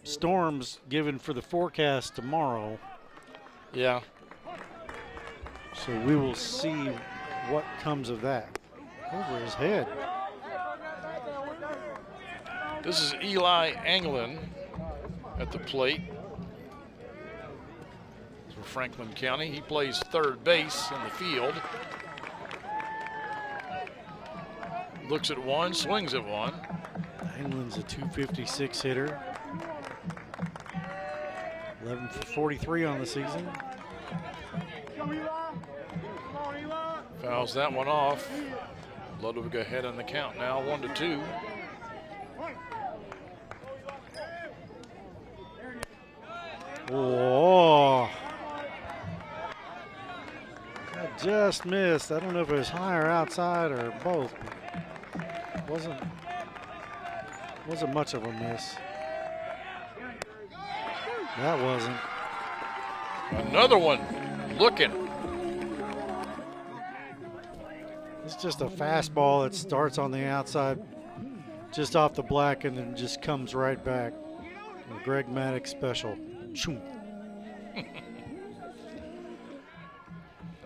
storms given for the forecast tomorrow. Yeah. So we will see what comes of that. Over his head. This is Eli Anglin at the plate for Franklin County. He plays third base in the field. Looks at one, swings at one. Anglin's a 256 hitter. 11 for 43 on the season. Fouls that one off. Ludwig ahead on the count now, 1-2. Oh, that just missed. I don't know if it was high or outside or both. Wasn't much of a miss. That wasn't. Another one looking. It's just a fastball that starts on the outside, just off the black, and then just comes right back. A Greg Maddox special.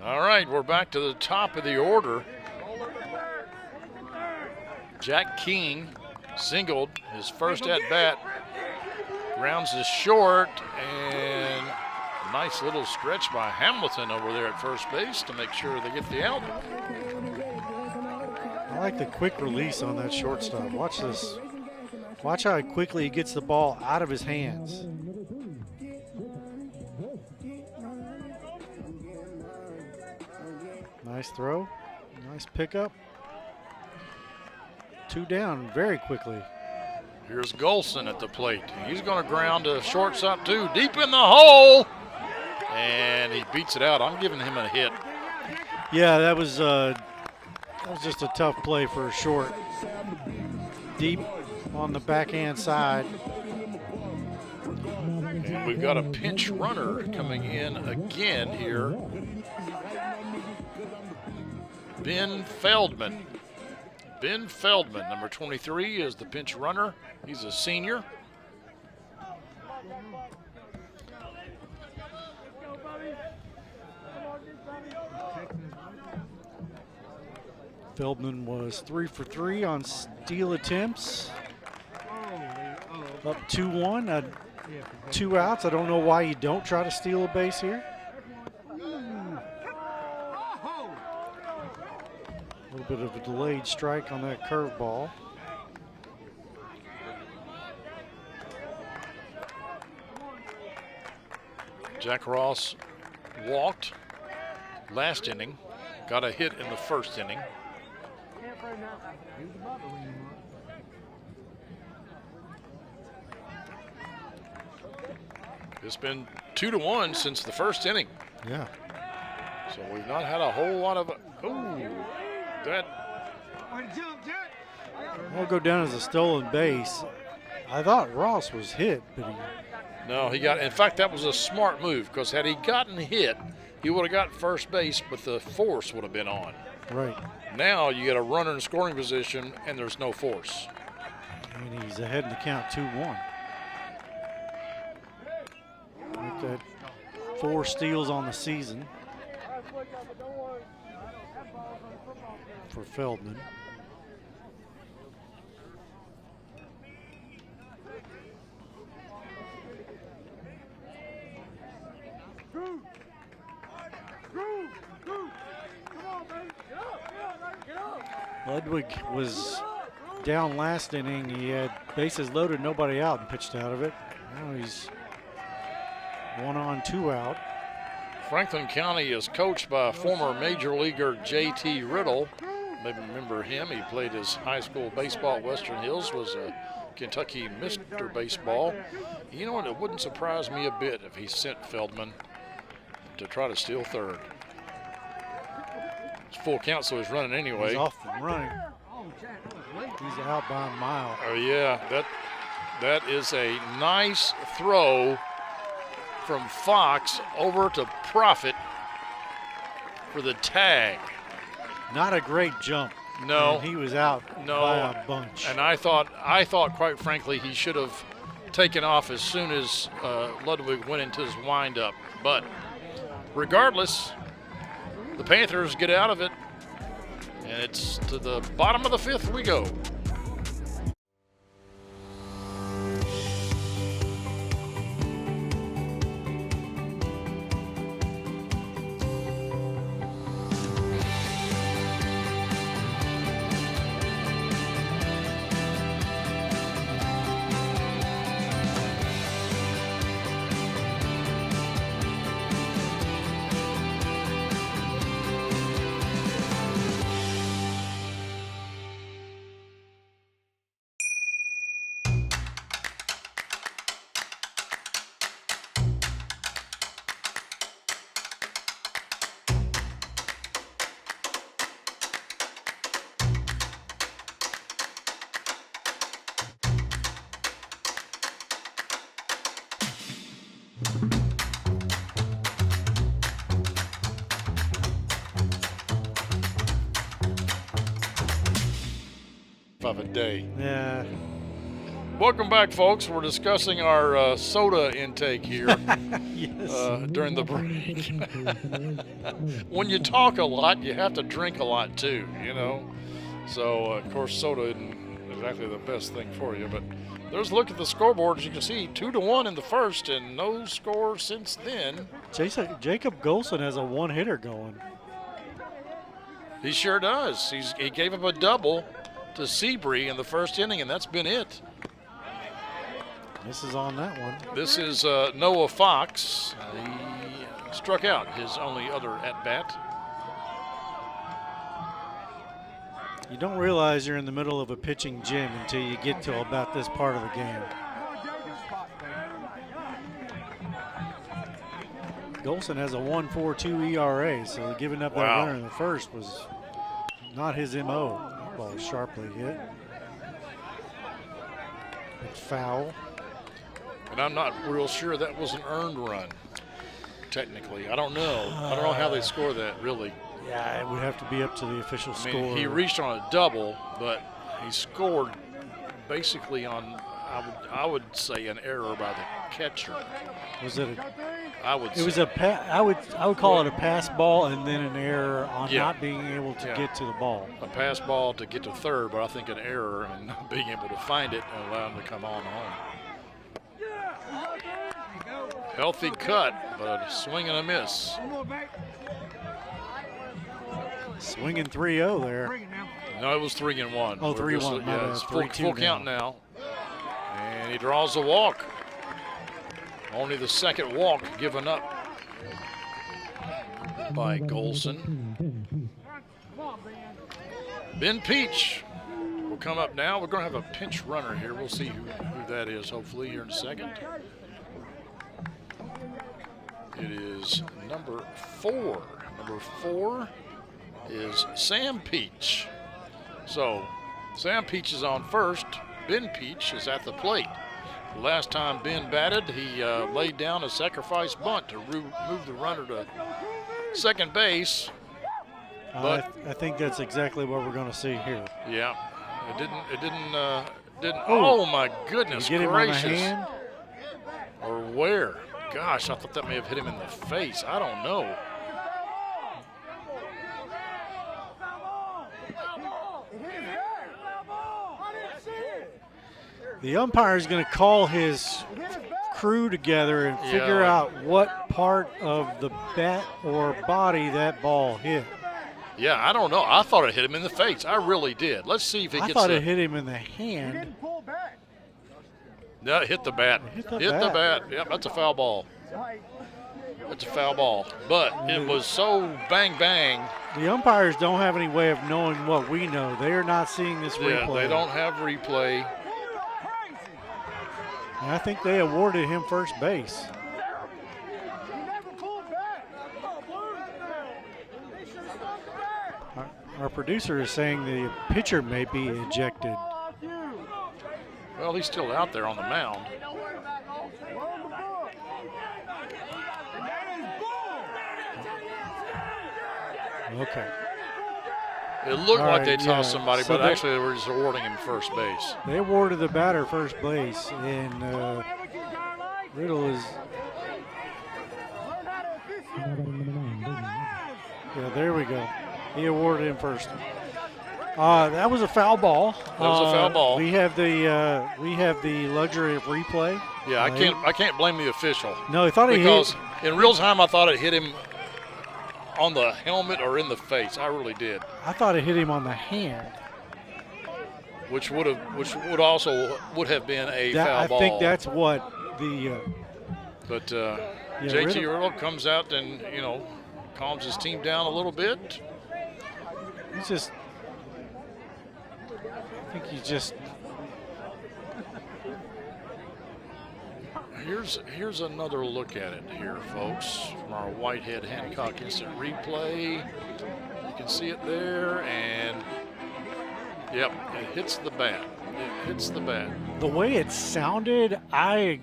All right, we're back to the top of the order. Jack King singled his first at bat. Grounds is short, and a nice little stretch by Hamilton over there at first base to make sure they get the out. I like the quick release on that shortstop. Watch this. Watch how quickly he gets the ball out of his hands. Nice throw. Nice pickup. 2 down very quickly. Here's Golson at the plate. He's going to ground to shortstop too, deep in the hole. And he beats it out. I'm giving him a hit. Yeah, that was just a tough play for a short. Deep on the backhand side. And we've got a pinch runner coming in again here. Ben Feldman. Ben Feldman, number 23, is the pinch runner. He's a senior. Feldman was 3 for 3 on steal attempts. Up 2-1, 2 outs. I don't know why you don't try to steal a base here. A little bit of a delayed strike on that curveball. Jack Ross walked last inning, got a hit in the first inning. It's been 2-1 since the first inning. Yeah. So we've not had a whole lot of. That. I'll go down as a stolen base. I thought Ross was hit, but he. No, he got. In fact, that was a smart move because had he gotten hit, he would have got first base, but the force would have been on. Right. Now you get a runner in scoring position, and there's no force. And he's ahead in the count 2-1. Look at 4 steals on the season for Feldman. Ludwig was down last inning. He had bases loaded, nobody out, and pitched out of it. Now he's 1 on, 2 out. Franklin County is coached by former major leaguer J.T. Riddle. Maybe remember him. He played his high school baseball at Western Hills, was a Kentucky Mr. Baseball. You know what? It wouldn't surprise me a bit if he sent Feldman to try to steal third. It's full count, so he's running anyway. He's off and running. He's out by a mile. Oh, yeah. That is a nice throw from Fox over to Profit for the tag. Not a great jump. No. And he was out by a bunch. And I thought, quite frankly, he should have taken off as soon as Ludwig went into his windup. But regardless, the Panthers get out of it, and it's to the bottom of the 5th we go. Of a day. Yeah. Welcome back, folks. We're discussing our soda intake here during the break. When you talk a lot, you have to drink a lot too, you know. So, of course, soda isn't exactly the best thing for you. But there's a look at the scoreboard. As you can see, 2-1 in the first, and no score since then. Jacob Golson has a one-hitter going. He sure does. He gave up a double to Seabree in the first inning, and that's been it. This is on that one. This is Noah Fox. He struck out his only other at-bat. You don't realize you're in the middle of a pitching gym until you get to about this part of the game. Golson has a 1.42 ERA, so giving up that runner in the first was not his MO. Ball was sharply hit. It's foul. And I'm not real sure that was an earned run, technically. I don't know. I don't know how they score that, really. Yeah, it would have to be up to the official score. He reached on a double, but he scored basically on, I would say, an error by the catcher. Was it? I would call it a pass ball and then an error on not being able to get to the ball. A pass ball to get to third, but I think an error and not being able to find it and allow him to come on home. Healthy cut, but a swing and a miss. Swinging 3-0 there. No, it was 3-1. Oh, 3-1. Yeah, it's full count now. And he draws a walk. Only the second walk given up by Golson. Ben Peach will come up now. We're going to have a pinch runner here. We'll see who that is, hopefully, here in a second. It is number 4. Number 4 is Sam Peach. So Sam Peach is on first. Ben Peach is at the plate. The last time Ben batted, he laid down a sacrifice bunt to move the runner to second base. But I think that's exactly what we're going to see here. Yeah, it didn't. Oh my goodness gracious! Him on the hand? Or where? Gosh, I thought that may have hit him in the face. I don't know. The umpire is going to call his crew together and figure out what part of the bat or body that ball hit. Yeah, I don't know. I thought it hit him in the face. I really did. Let's see if it gets. I thought it hit him in the hand. No, it hit the bat. Hit the bat. Yep, that's a foul ball. That's a foul ball. But it was so bang bang. The umpires don't have any way of knowing what we know. They are not seeing this replay. They don't have replay. And I think they awarded him first base. Our producer is saying the pitcher may be ejected. Well, he's still out there on the mound. Okay. It looked All like right, they tossed yeah. somebody, So but they- actually they were just awarding him first base. They awarded the batter first base, and Riddle is. Yeah, there we go. He awarded him first. That was a foul ball. That was a foul ball. We have the luxury of replay. Yeah, I can't blame the official. No, he thought he because hit. in real time I thought it hit him on the helmet or in the face. I really did. I thought it hit him on the hand. Which would have been a foul ball. I think that's what the. But JT Riddle comes out and calms his team down a little bit. He's just. I think he's just. Here's another look at it here, folks, from our Whitehead Hancock instant replay. You can see it there, and yep, it hits the bat. It hits the bat. The way it sounded, I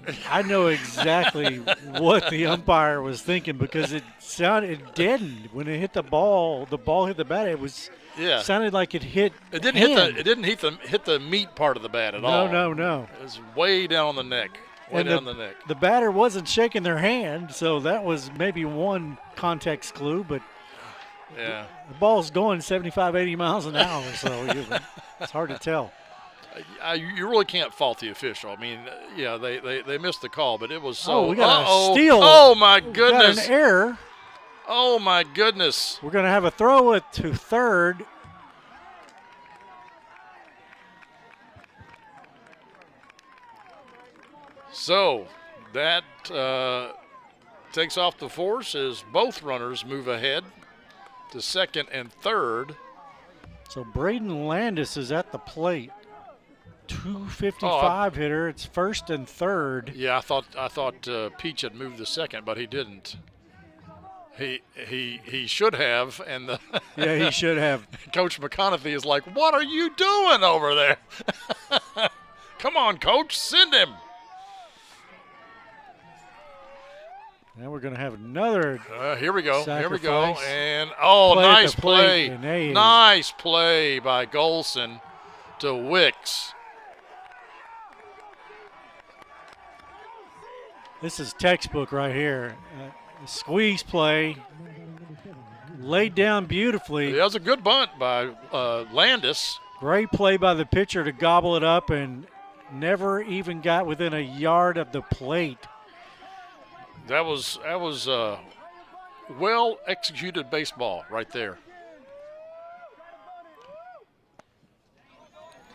know exactly what the umpire was thinking, because it deadened when it hit the ball. The ball hit the bat. It was sounded like it hit. It didn't hit the meat part of the bat at all. No. It was way down on the neck. Down the neck. The batter wasn't shaking their hand, so that was maybe one context clue, but yeah, the ball's going 75, 80 miles an hour, so it's hard to tell. You really can't fault the official. I mean, yeah, they missed the call, but it was so. Oh, we got a steal. Oh, my goodness. Got an error. Oh, my goodness. We're going to have a throw to third. So that takes off the force as both runners move ahead to second and third. So Braden Landis is at the plate. 255 hitter. It's first and third. Yeah, I thought Peach had moved the second, but he didn't. He should have, and yeah, he should have. Coach McConaughey is like, "What are you doing over there? Come on, Coach, send him." Now we're going to have another. Here we go. Sacrifice. Here we go. And nice play. Nice play by Golson to Wicks. This is textbook right here. Squeeze play. Laid down beautifully. That was a good bunt by Landis. Great play by the pitcher to gobble it up, and never even got within a yard of the plate. That was well executed baseball right there.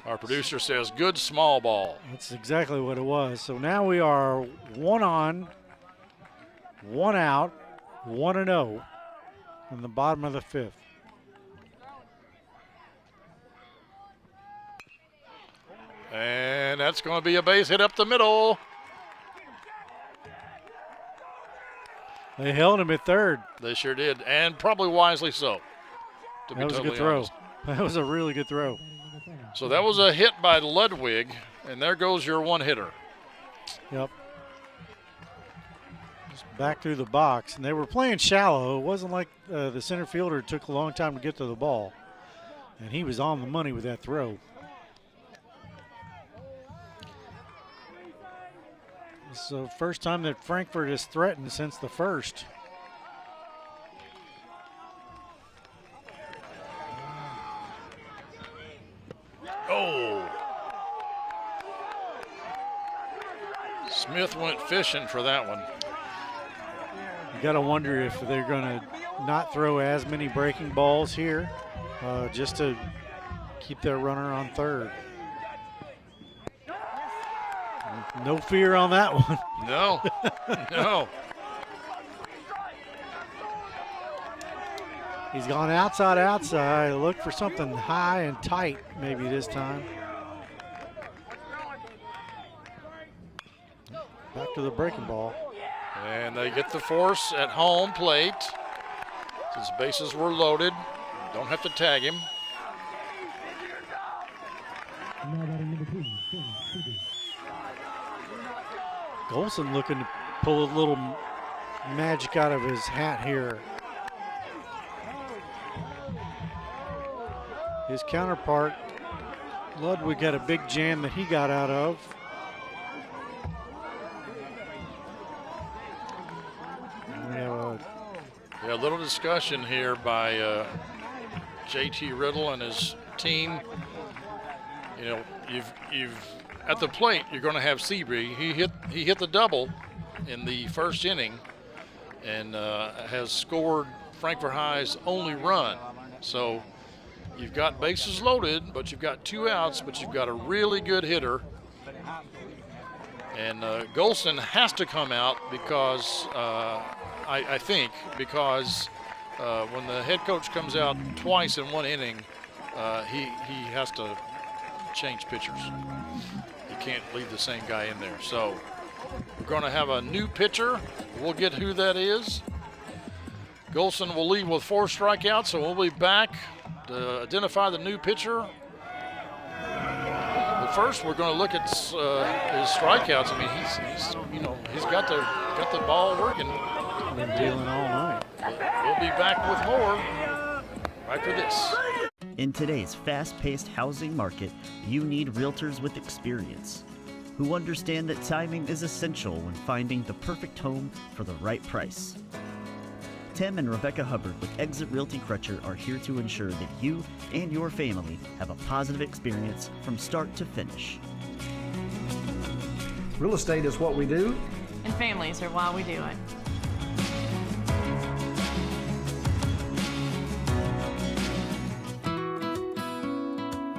Our producer says good small ball. That's exactly what it was. So now we are 1 on, 1 out, 1-0 in the bottom of the 5th. And that's going to be a base hit up the middle. They held him at third. They sure did, and probably wisely so. That was a good throw. That was a really good throw. So that was a hit by Ludwig, and there goes your one hitter. Yep. Just back through the box, and they were playing shallow. It wasn't like the center fielder took a long time to get to the ball, and he was on the money with that throw. It's the first time that Frankfort is threatened since the first. Oh. Smith went fishing for that one. You got to wonder if they're going to not throw as many breaking balls here just to keep their runner on third. No fear on that one. No, no. He's gone outside. Look for something high and tight maybe this time. Back to the breaking ball. And they get the force at home plate. Since bases were loaded, don't have to tag him. Golson looking to pull a little magic out of his hat here. His counterpart, Ludwig, had a big jam that he got out of. And we have a little discussion here by JT Riddle and his team. You know, you've at the plate, you're going to have Seabury. He hit the double in the first inning and has scored Frankfort High's only run. So you've got bases loaded, but you've got 2 outs, but you've got a really good hitter. And Golson has to come out because I think because when the head coach comes out twice in 1 inning, he has to change pitchers. You can't leave the same guy in there. So we're going to have a new pitcher. We'll get who that is. Golson will lead with 4 strikeouts, so we'll be back to identify the new pitcher. But first, we're going to look at his strikeouts. I mean, he's got the ball working. Been dealing all night. We'll be back with more right after this. In today's fast-paced housing market, you need realtors with experience who understand that timing is essential when finding the perfect home for the right price. Tim and Rebecca Hubbard with Exit Realty Crutcher are here to ensure that you and your family have a positive experience from start to finish. Real estate is what we do, And families are why we do it.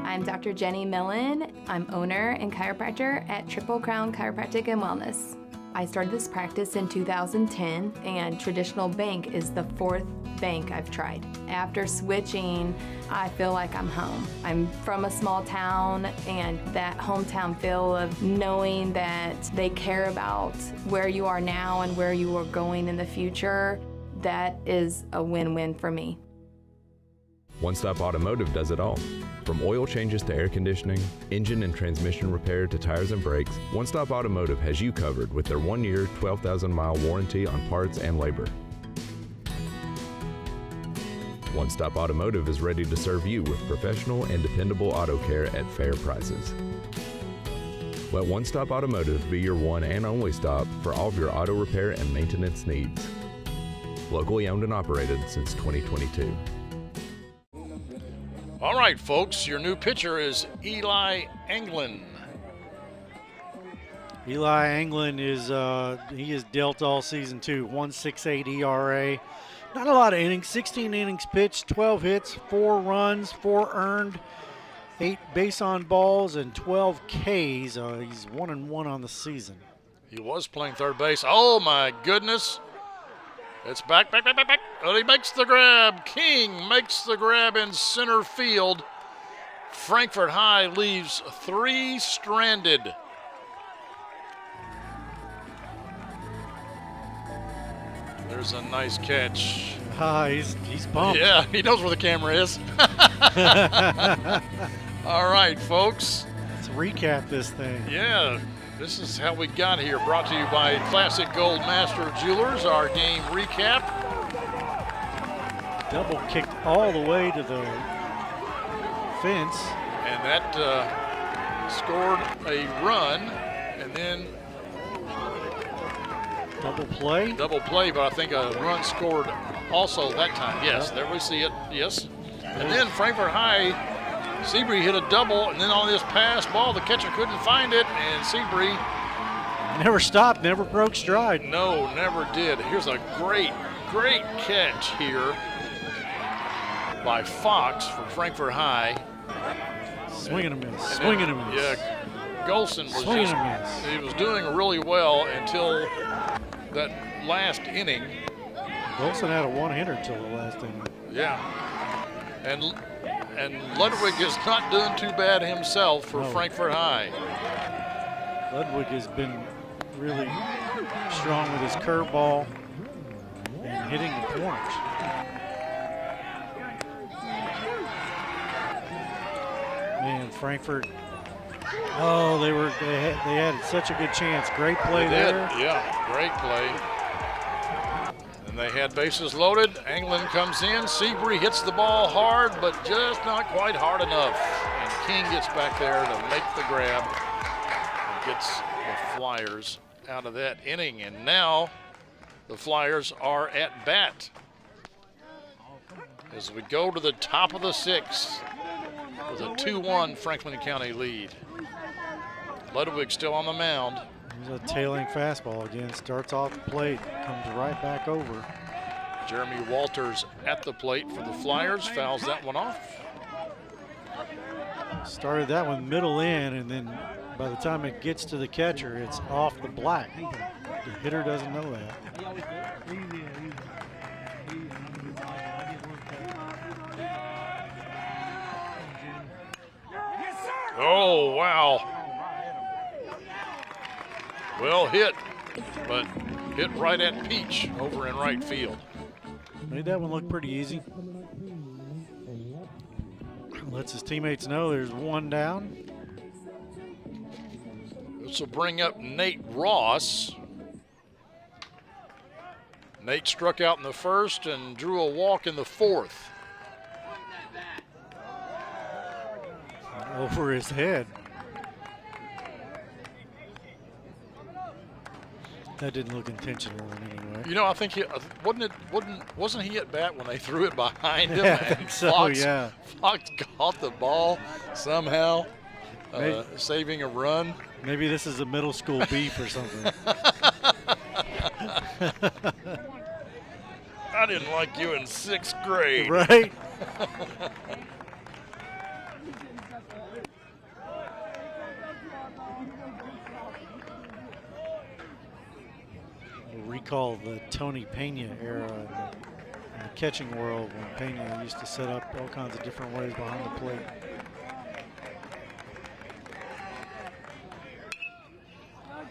I'm Dr. Jenny Millen. I'm owner and chiropractor at Triple Crown Chiropractic and Wellness. I started this practice in 2010, and Traditional Bank is the 4th bank I've tried. After switching, I feel like I'm home. I'm from a small town, and that hometown feel of knowing that they care about where you are now and where you are going in the future, that is a win-win for me. One Stop Automotive does it all. From oil changes to air conditioning, engine and transmission repair to tires and brakes, One Stop Automotive has you covered with their 1-year, 12,000-mile warranty on parts and labor. One Stop Automotive is ready to serve you with professional and dependable auto care at fair prices. Let One Stop Automotive be your one and only stop for all of your auto repair and maintenance needs. Locally owned and operated since 2022. All right, folks, your new pitcher is Eli Anglin. Eli Anglin is he is dealt all season too. 1.68 ERA. Not a lot of innings. 16 innings pitched, 12 hits, 4 runs, 4 earned, 8 base on balls, and 12 Ks. He's 1-1 on the season. He was playing third base. Oh my goodness! It's back. Oh, he makes the grab. King makes the grab in center field. Frankfort High leaves 3 stranded. There's a nice catch. He's pumped. Yeah, he knows where the camera is. All right, folks. Let's recap this thing. Yeah. This is how we got here, brought to you by Classic Gold Master Jewelers, our game recap. Double kicked all the way to the fence. And that scored a run, and then double play, but I think a run scored also that time. Yes, there we see it, yes. And then Frankfort High, Seabury hit a double, and then on this pass ball, the catcher couldn't find it, and Seabury never stopped, never broke stride. No, never did. Here's a great catch here by Fox from Frankfort High. Swing and a miss, swing and a miss. Yeah, Golson was swing and a miss. He was doing really well until that last inning. Golson had a one-hitter until the last inning. Yeah, and Ludwig is not doing too bad himself for Frankfort High. Ludwig has been really strong with his curveball and hitting the corners. Man, Frankfort. Oh, they had such a good chance. Great play there. Yeah, great play. And they had bases loaded. Anglin comes in. Seabury hits the ball hard, but just not quite hard enough. And King gets back there to make the grab and gets the Flyers out of that inning. And now the Flyers are at bat as we go to the top of the sixth with a 2-1 Franklin County lead. Ludwig still on the mound. There's a tailing fastball again. Starts off the plate, comes right back over. Jeremy Walters at the plate for the Flyers, fouls that one off. Started that one middle in, and then by the time it gets to the catcher, it's off the black. The hitter doesn't know that. Oh, wow. Well hit, but hit right at Peach over in right field. Made that one look pretty easy. Lets his teammates know there's one down. This will bring up Nate Ross. Nate struck out in the first and drew a walk in the fourth. Over his head. That didn't look intentional in any way. You know, I think he wasn't he at bat when they threw it behind him? Yeah, I think so, Fox, yeah. Fox caught the ball somehow, saving a run. Maybe this is a middle school beef or something. I didn't like you in 6th grade. Right? Recall the Tony Pena era in the catching world when Pena used to set up all kinds of different ways behind the plate.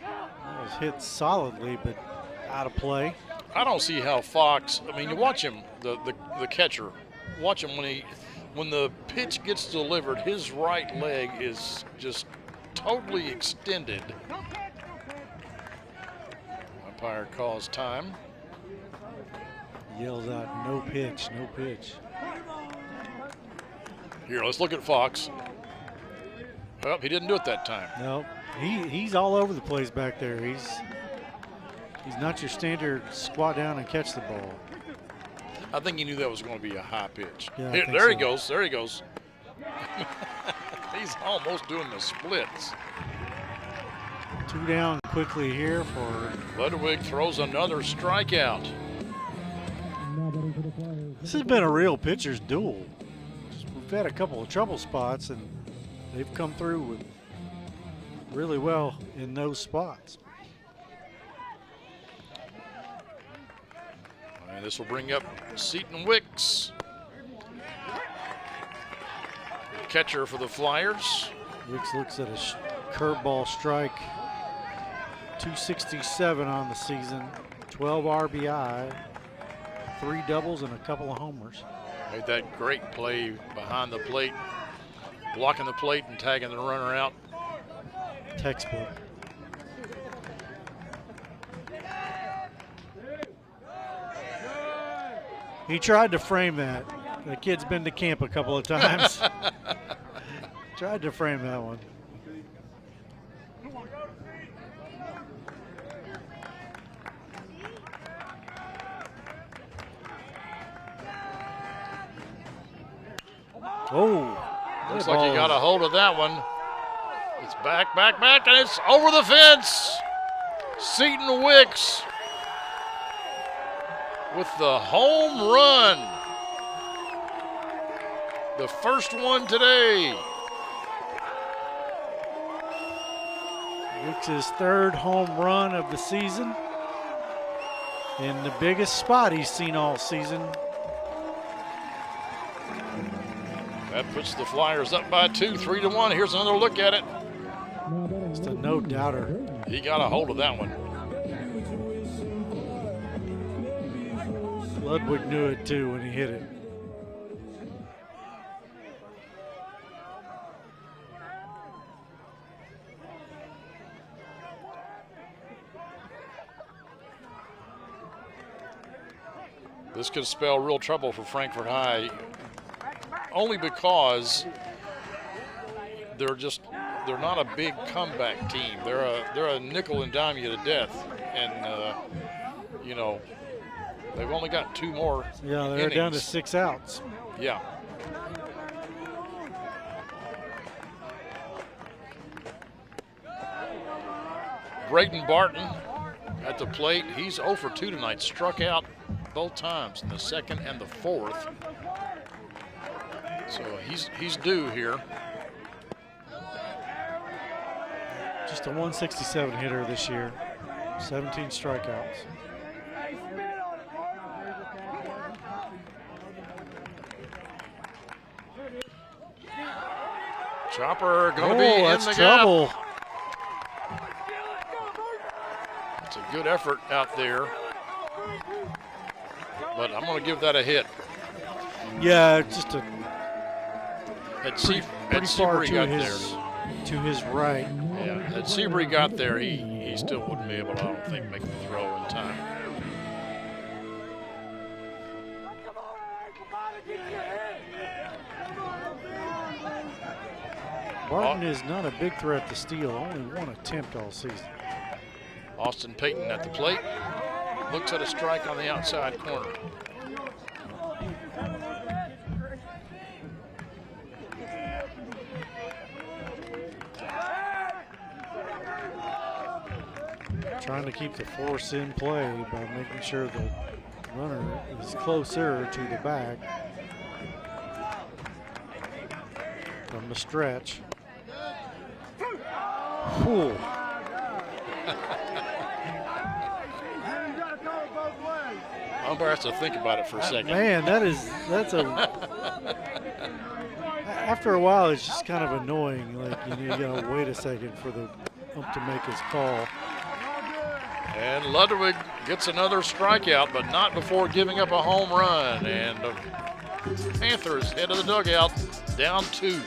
That was hit solidly, but out of play. I don't see how Fox, I mean, you watch him, the catcher, watch him when the pitch gets delivered, his right leg is just totally extended. Umpire calls time. Yells out, no pitch, no pitch. Here, let's look at Fox. Oh, he didn't do it that time. No, he's all over the place back there. He's not your standard squat down and catch the ball. I think he knew that was going to be a high pitch. Yeah, Here, there he goes, there he goes. He's almost doing the splits. 2 down quickly here for Ludwig. Throws another strikeout. This has been a real pitcher's duel. We've had a couple of trouble spots, and they've come through really well in those spots. And this will bring up Seton Wicks, catcher for the Flyers. Wicks looks at a curveball strike. 267 on the season, 12 RBI, 3 doubles and a couple of homers. Made that great play behind the plate, blocking the plate and tagging the runner out. Textbook. He tried to frame that. The kid's been to camp a couple of times. Tried to frame that one. Oh, looks like he got a hold of that one. It's back, and it's over the fence. Seton Wicks with the home run. The first one today. Wicks' 3rd home run of the season. In the biggest spot he's seen all season. That puts the Flyers up by 2, 3-1. Here's another look at it. Just a no-doubter. He got a hold of that one. Ludwig knew it too when he hit it. This could spell real trouble for Frankfort High, only because they're not a big comeback team. They're a nickel and dime you to death, and you know, they've only got 2 more. Yeah, they're innings. down to 6 outs. Yeah. Braden Barton at the plate. He's 0 for 2 tonight. Struck out both times in the 2nd and the 4th. So he's due here. Just a 167 hitter this year. 17 strikeouts. Chopper going to be in that's the trouble. gap. It's a good effort out there, but I'm going to give that a hit. Yeah, just a pretty far got to his right. Yeah, had Seabury got there, he still wouldn't be able to, I don't think, make the throw in time. Barton is not a big threat to steal, only 1 attempt all season. Austin Payton at the plate. Looks at a strike on the outside corner. Trying to keep the force in play by making sure the runner is closer to the bag from the stretch. Ooh. Umpire has to think about it for a second. Man, that's a. After a while, it's just kind of annoying. Like you gotta wait a second for the ump to make his call. And Ludwig gets another strikeout, but not before giving up a home run. And the Panthers head to the dugout, down 2.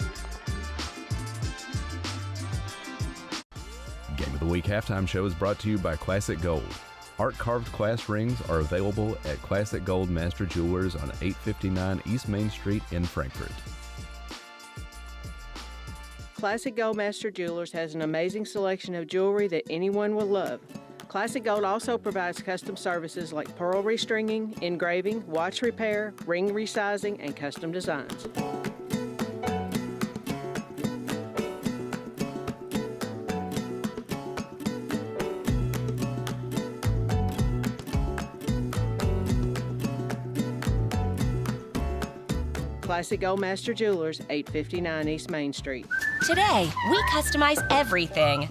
Game of the Week halftime show is brought to you by Classic Gold. Art-carved class rings are available at Classic Gold Master Jewelers on 859 East Main Street in Frankfort. Classic Gold Master Jewelers has an amazing selection of jewelry that anyone will love. Classic Gold also provides custom services like pearl restringing, engraving, watch repair, ring resizing, and custom designs. Classic Gold Master Jewelers, 859 East Main Street. Today, we customize everything.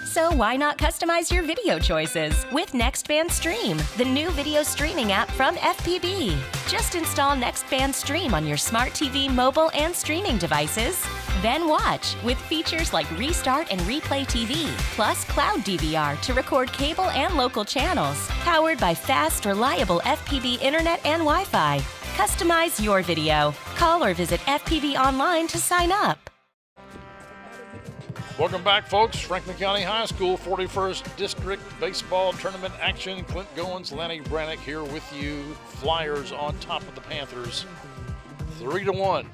So why not customize your video choices with NextBand Stream, the new video streaming app from FPB. Just install NextBand Stream on your smart TV, mobile, and streaming devices. Then watch with features like Restart and Replay TV, plus Cloud DVR to record cable and local channels. Powered by fast, reliable FPB internet and Wi-Fi. Customize your video. Call or visit FPB online to sign up. Welcome back, folks. Franklin County High School 41st District Baseball Tournament action. Clint Goins, Lanny Brannick here with you. Flyers on top of the Panthers, 3-1.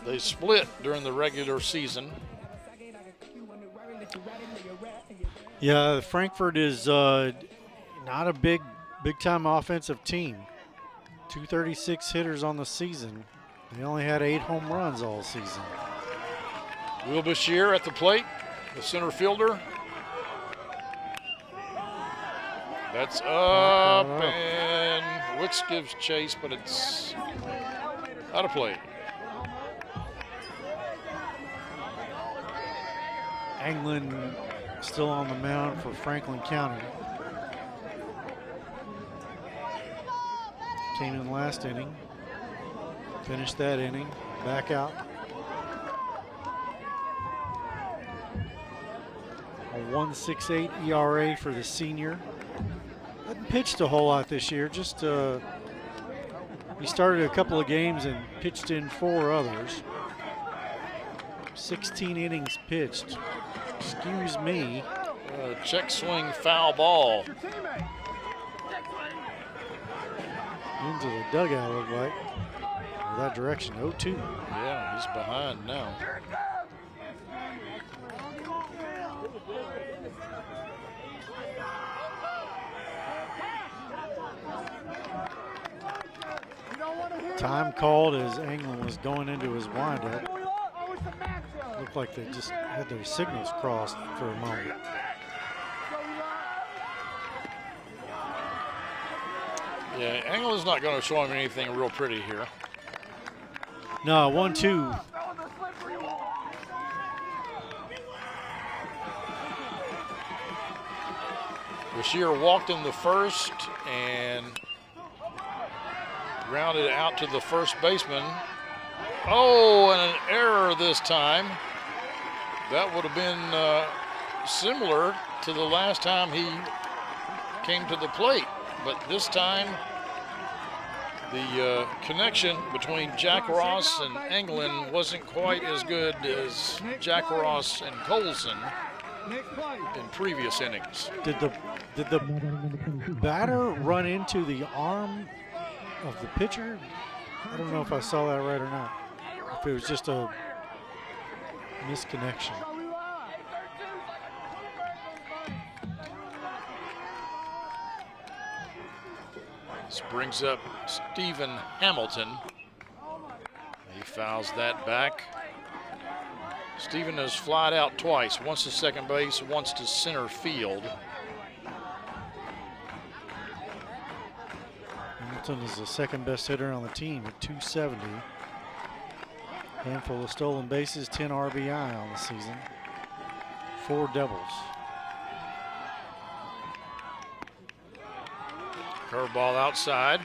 They split during the regular season. Yeah, Frankfort is not a big time offensive team. 236 hitters on the season. They only had 8 home runs all season. Will Bashir at the plate, the center fielder. That's up, and Wicks gives chase, but it's out of play. Anglin still on the mound for Franklin County. Came in the last inning, finished that inning, back out. A 1.68 ERA for the senior. Hasn't pitched a whole lot this year. Just he started a couple of games and pitched in 4 others. 16 innings pitched. Excuse me. Check swing, foul ball. into the dugout, looked like. Or that direction, 0-2. Yeah, he's behind now. Time called as England was going into his windup. Looked like they just had their signals crossed for a moment. Yeah, England's not going to show him anything real pretty here. No, 1-2. Bashir walked in the first and grounded out to the first baseman. Oh, and an error this time. That would have been similar to the last time he came to the plate. But this time, the connection between Jack Ross and England wasn't quite as good as Jack Ross and Colson in previous innings. Did the batter run into the arm of the pitcher? I don't know if I saw that right or not. If it was just a misconnection. This brings up Stephen Hamilton. He fouls that back. Stephen has flied out twice, once to second base, once to center field. Hamilton is the second best hitter on the team at 270. Handful of stolen bases, 10 RBI on the season, 4 doubles. Curveball outside.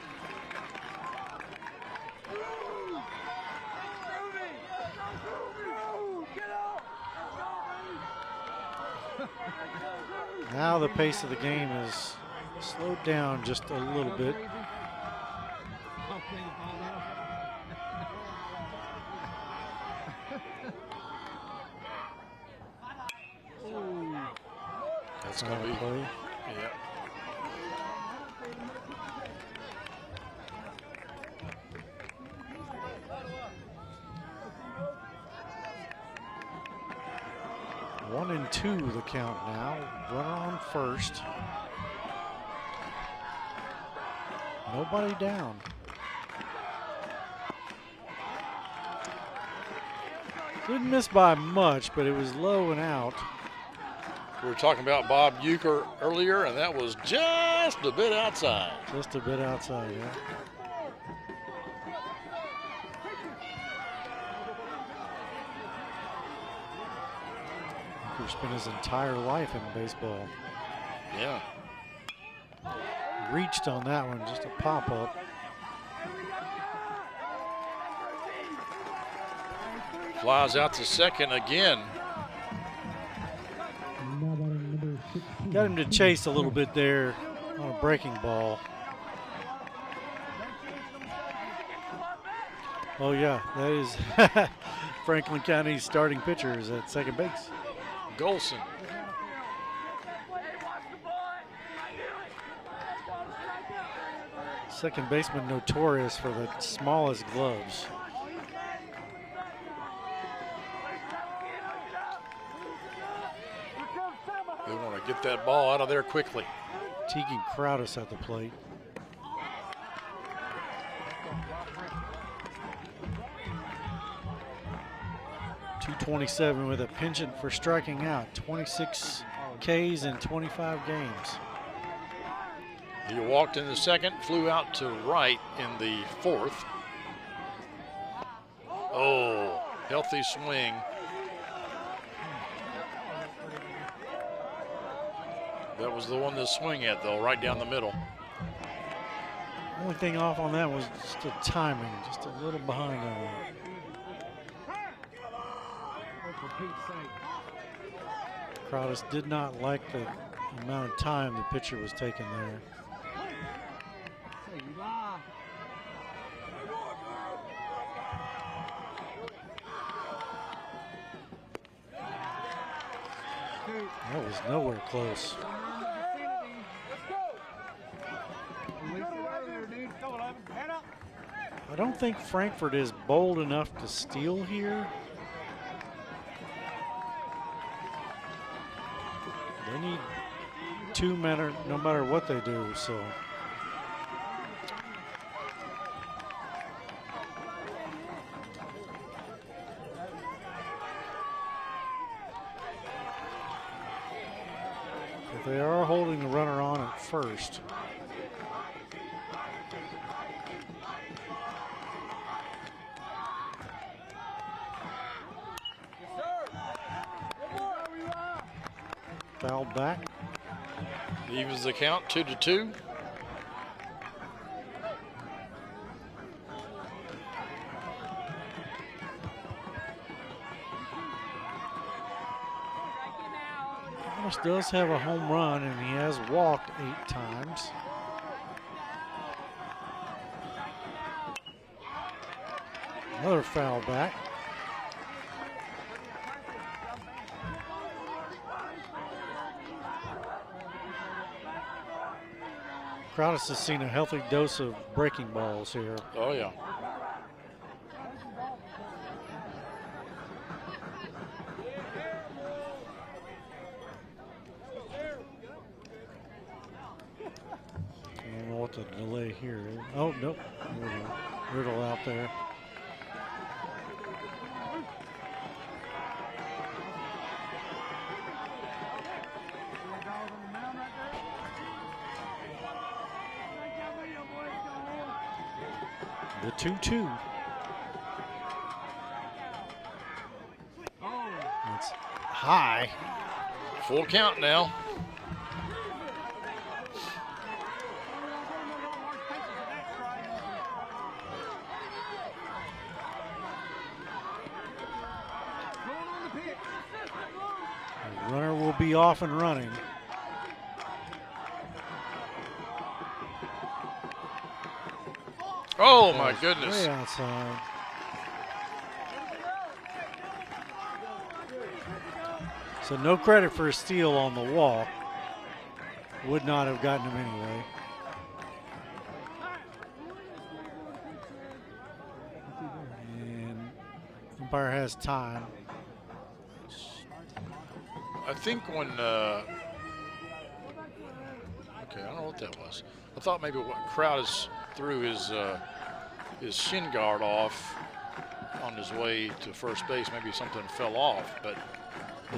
Now the pace of the game is slowed down just a little bit. That's going to be play. Yeah. One and 2 the count now. Runner on first. Nobody down. Didn't miss by much, but it was low and out. We were talking about Bob Euchre earlier, and that was just a bit outside. Just a bit outside, yeah. Euchre spent his entire life in baseball. Yeah. Reached on that one, just a pop-up. Flies out to second again. Got him to chase a little bit there on a breaking ball. Oh yeah, that is Franklin County's starting pitcher is at second base. Golson. Second baseman notorious for the smallest gloves. They want to get that ball out of there quickly. Tegan Crowdis at the plate. .227 with a penchant for striking out. 26 Ks in 25 games. He walked in the second, flew out to right in the fourth. Oh, healthy swing. That was the one to swing at, though, right down the middle. Only thing off on that was just the timing, just a little behind on it. Crowdis did not like the amount of time the pitcher was taking there. That was nowhere close. I don't think Frankfort is bold enough to steal here. They need 2 men no matter what they do, so. But they are holding the runner on at first. Fouled back. Evens the count 2-2. Thomas does have a home run, and he has walked 8 times. Another foul back. Crowdis has seen a healthy dose of breaking balls here. Oh, yeah. I don't know what the delay here is. Oh, nope. Riddle out there. The 2-2. That's high. Full count now. The runner will be off and running. Oh, my goodness. Way outside. So no credit for a steal on the walk. Would not have gotten him anyway. And umpire has time. I think when, okay, I don't know what that was. I thought maybe what Crowdis threw his shin guard off on his way to first base. Maybe something fell off, but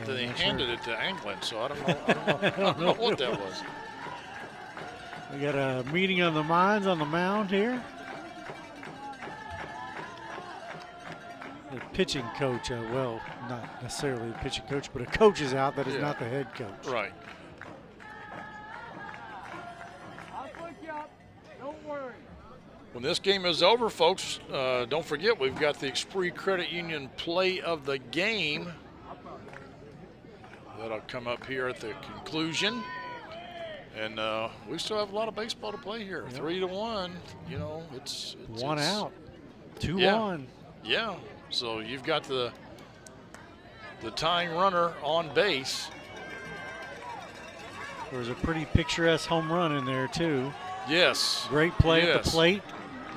then he handed it to Anglin, so I don't know what that was. We got a meeting of the minds on the mound here. The pitching coach, well, not necessarily the pitching coach, but a coach is out that is not the head coach. Right. When this game is over, folks, don't forget we've got the Esprit Credit Union play of the game. That'll come up here at the conclusion. And we still have a lot of baseball to play here. Yep. 3-1, you know, it's one out, 2-1. Yeah. Yeah, so you've got the tying runner on base. There's a pretty picturesque home run in there too. Yes. Great play at the plate.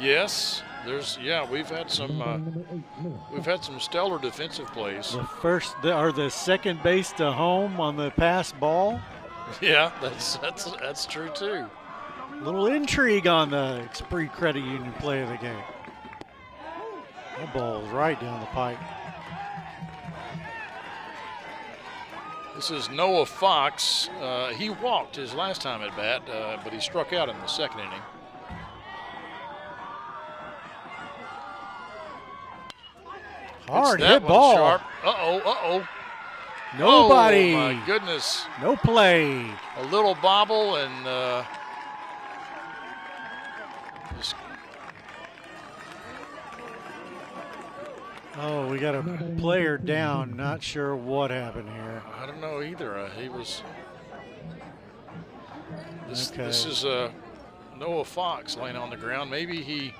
Yes. We've had some stellar defensive plays. The second base to home on the pass ball. Yeah, that's true too. Little intrigue on the Esprit Credit Union play of the game. That ball is right down the pipe. This is Noah Fox. He walked his last time at bat, but he struck out in the second inning. Hard hit ball. Sharp. Uh-oh. Nobody. Oh, my goodness. No play. A little bobble and just. Oh, we got a player down. Not sure what happened here. I don't know either. He was. This is Noah Fox laying on the ground. Maybe he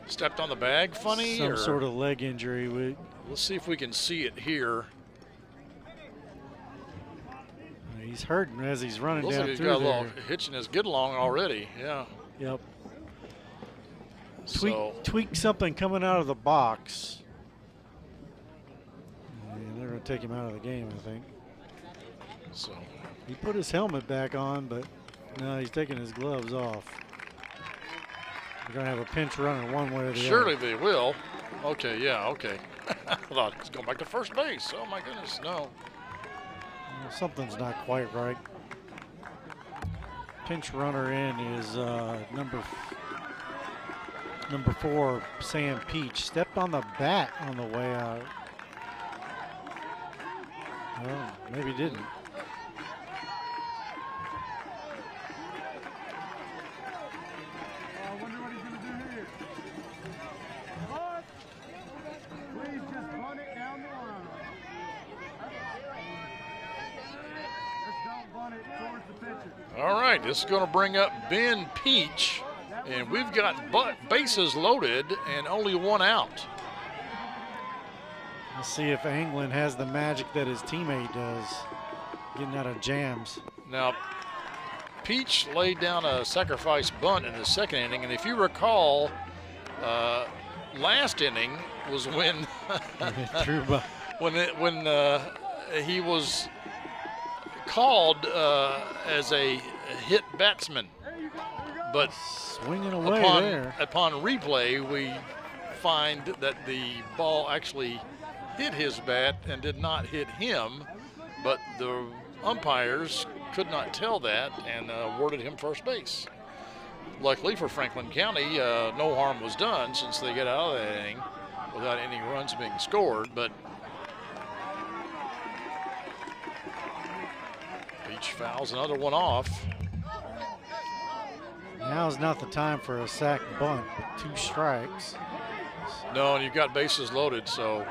stepped on the bag funny. Some sort of leg injury. Let's see if we can see it here. He's hurting as he's running Looks down like he's through got there. a little hitching his good along already. Yeah. Yep. Tweak something coming out of the box. And they're going to take him out of the game, I think. So he put his helmet back on, but no, he's taking his gloves off. They're going to have a pinch runner one way or the surely other. they will. Okay, yeah, okay. I thought he's going back to first base. Oh my goodness, no. Well, something's not quite right. Pinch runner in is number 4, Sam Peach. Stepped on the bat on the way out. Oh, maybe didn't. All right, this is going to bring up Ben Peach, and we've got bases loaded and only one out. Let's see if Anglin has the magic that his teammate does, getting out of jams. Now, Peach laid down a sacrifice bunt in the second inning, and if you recall, last inning was when he was called as a hit batsman, but swinging away upon replay, we find that the ball actually hit his bat and did not hit him, but the umpires could not tell that and awarded him first base. Luckily for Franklin County, no harm was done since they got out of that inning without any runs being scored, but Peach fouls another one off. Now's not the time for a sack bunt with 2 strikes. No, and you've got bases loaded, so.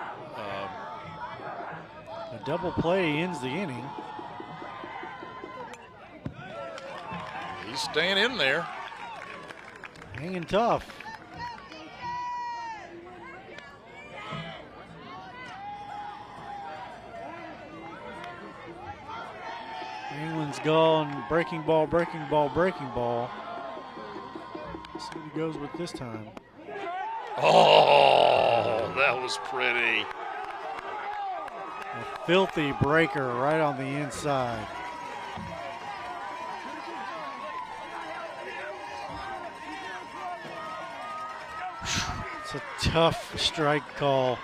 A double play ends the inning. He's staying in there. Hanging tough. England's gone breaking ball, breaking ball, breaking ball. Let's see what he goes with this time. Oh, that was pretty. A filthy breaker right on the inside. It's a tough strike call.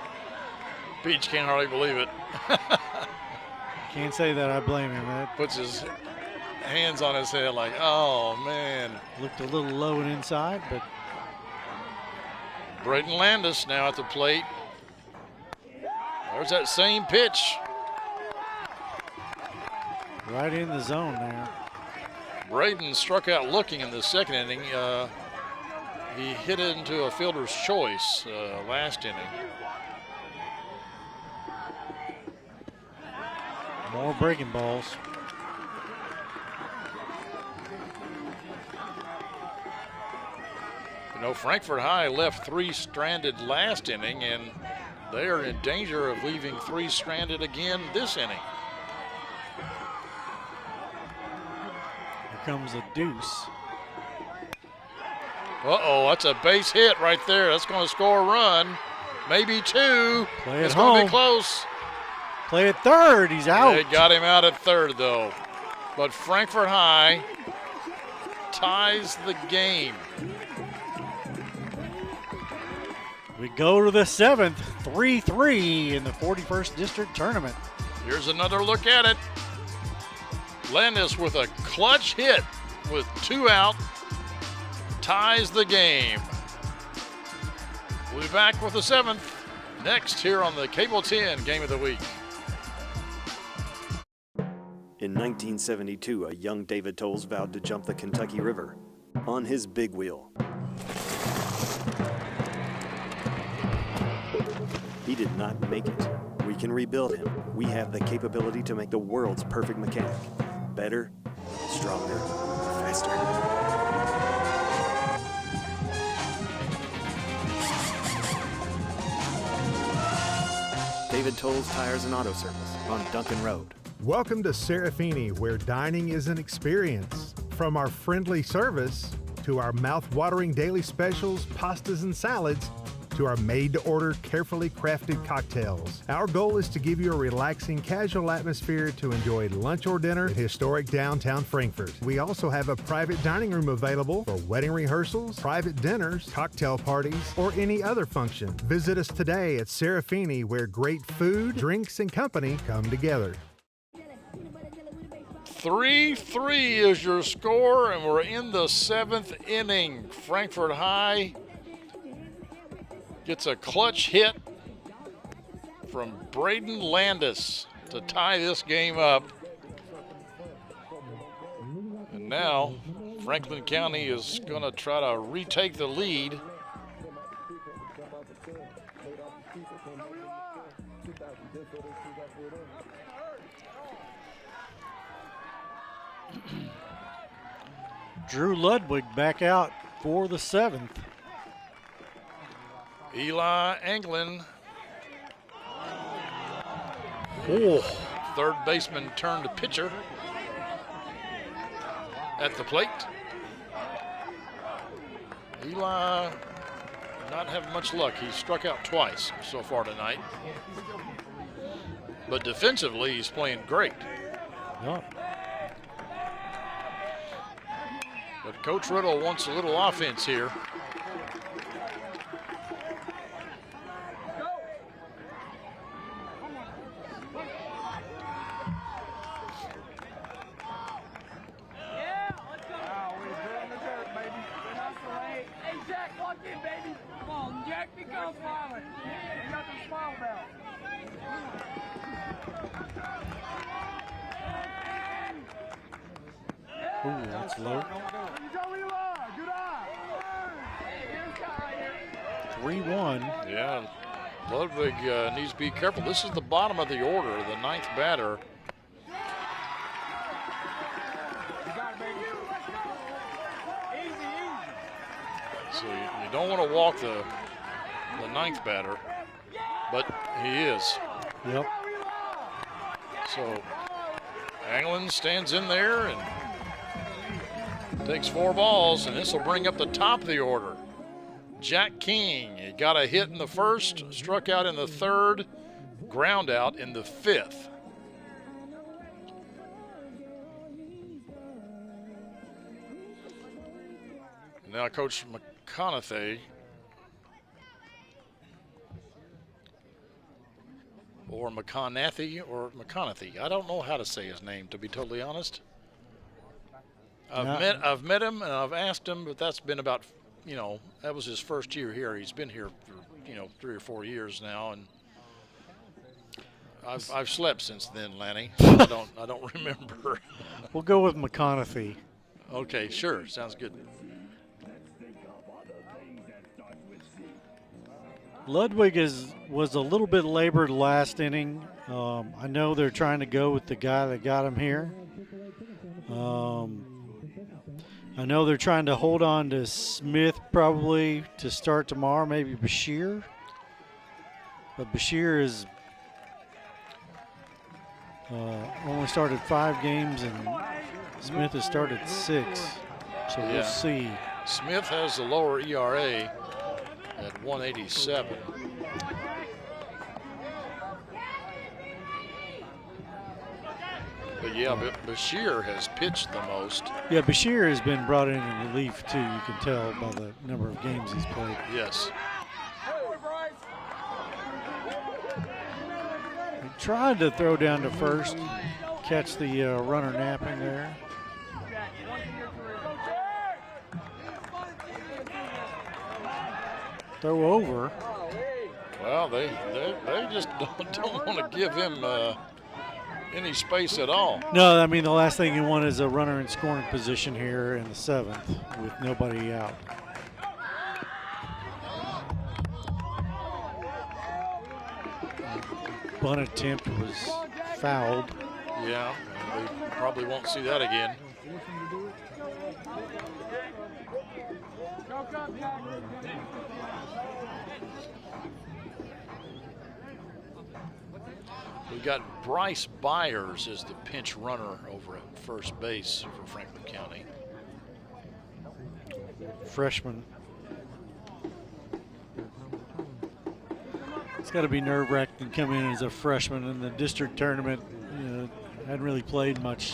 Peach can't hardly believe it. Can't say that I blame him. That puts his hands on his head like, oh, man. Looked a little low and inside, but. Braden Landis now at the plate. There's that same pitch. Right in the zone there. Braden struck out looking in the second inning. He hit it into a fielder's choice last inning. More breaking balls. You know, Frankfort High left 3 stranded last inning, and they are in danger of leaving 3 stranded again this inning. Here comes a deuce. Uh-oh, that's a base hit right there. That's going to score a run, maybe 2. Play it it's home. going to be close. Play at third, he's out. They got him out at third, though. But Frankfort High ties the game. We go to the 7th, 3-3 in the 41st District Tournament. Here's another look at it. Landis with a clutch hit with 2 out, ties the game. We'll be back with the 7th next here on the Cable 10 Game of the Week. In 1972, a young David Tolles vowed to jump the Kentucky River on his big wheel. He did not make it. We can rebuild him. We have the capability to make the world's perfect mechanic. Better, stronger, faster. David Tolles Tires and Auto Service on Duncan Road. Welcome to Serafini, where dining is an experience. From our friendly service to our mouth-watering daily specials, pastas, and salads, to our made-to-order, carefully crafted cocktails. Our goal is to give you a relaxing, casual atmosphere to enjoy lunch or dinner at historic downtown Frankfort. We also have a private dining room available for wedding rehearsals, private dinners, cocktail parties, or any other function. Visit us today at Serafini, where great food, drinks, and company come together. 3-3 is your score, and we're in the 7th inning. Frankfort High gets a clutch hit from Braden Landis to tie this game up. And now Franklin County is going to try to retake the lead. Drew Ludwig back out for the 7th. Eli Anglin. Oh, third baseman turned to pitcher at the plate. Eli not having much luck. He's struck out twice so far tonight. But defensively, he's playing great. Yeah. But Coach Riddle wants a little offense here. Ooh, that's low. 3-1. Yeah, Ludwig needs to be careful. This is the bottom of the order, the 9th batter. So you don't want to walk the 9th batter, but he is. Yep. So Anglin stands in there and takes 4 balls, and this will bring up the top of the order. Jack King, he got a hit in the 1st, struck out in the 3rd, ground out in the 5th. Now Coach McConaughey, or McConaughey. I don't know how to say his name, to be totally honest. I've met him and I've asked him, but that's been about, that was his first year here. He's been here for 3 or 4 years now, and I've slept since then, Lanny. I don't remember. We'll go with McConaughey. Okay, sure, sounds good. Ludwig was a little bit labored last inning. I know they're trying to go with the guy that got him here. I know they're trying to hold on to Smith probably to start tomorrow, maybe Bashir. But Bashir is only started 5 games and Smith has started 6. So we'll see. Smith has the lower ERA at 187. But Bashir has pitched the most. Yeah, Bashir has been brought in relief too. You can tell by the number of games he's played. Yes. He tried to throw down to first, catch the runner napping there. Throw over. Well, they just don't want to give him any space at all. No, I mean the last thing you want is a runner in scoring position here in the 7th with nobody out. Bunt attempt was fouled. Yeah, we probably won't see that again. We got Bryce Byers as the pinch runner over at first base for Franklin County. freshman. It's got to be nerve-wracking coming in as a freshman in the district tournament. Hadn't really played much.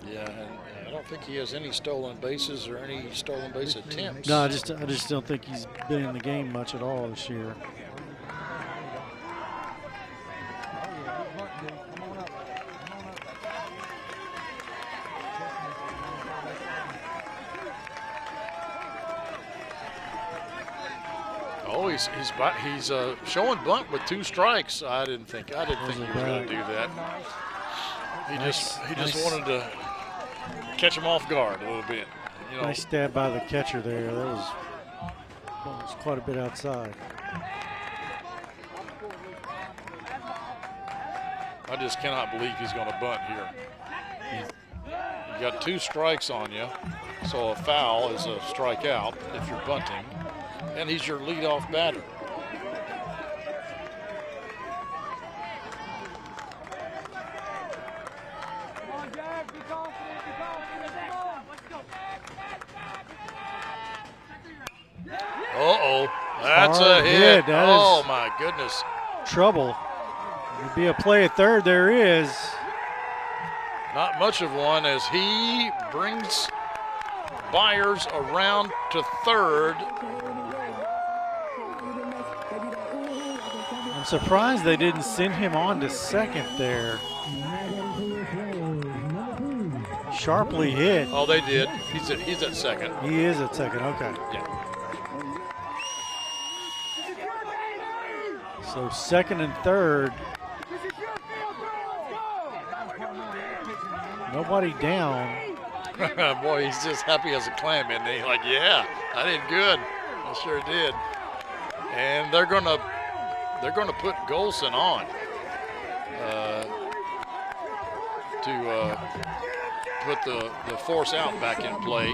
Yeah, and I don't think he has any stolen bases or any stolen base attempts. No, I just don't think he's been in the game much at all this year. Oh, he's showing bunt with 2 strikes. I didn't think he was going to do that. He just wanted to catch him off guard a little bit. Nice stab by the catcher there. That was quite a bit outside. I just cannot believe he's going to bunt here. You got 2 strikes on you, so a foul is a strikeout if you're bunting, and he's your leadoff batter. Uh-oh, that's a hit. Oh, my goodness. Trouble. It'd be a play at third. There is. Not much of one as he brings Byers around to third. I'm surprised they didn't send him on to second there. Sharply hit. Oh, they did. He's at second. He is at second, okay. Yeah. So second and third. Nobody down. Boy, he's just happy as a clam, isn't he? Like, yeah, I did good. I sure did. And they're gonna put Golson on to put the force out back in play.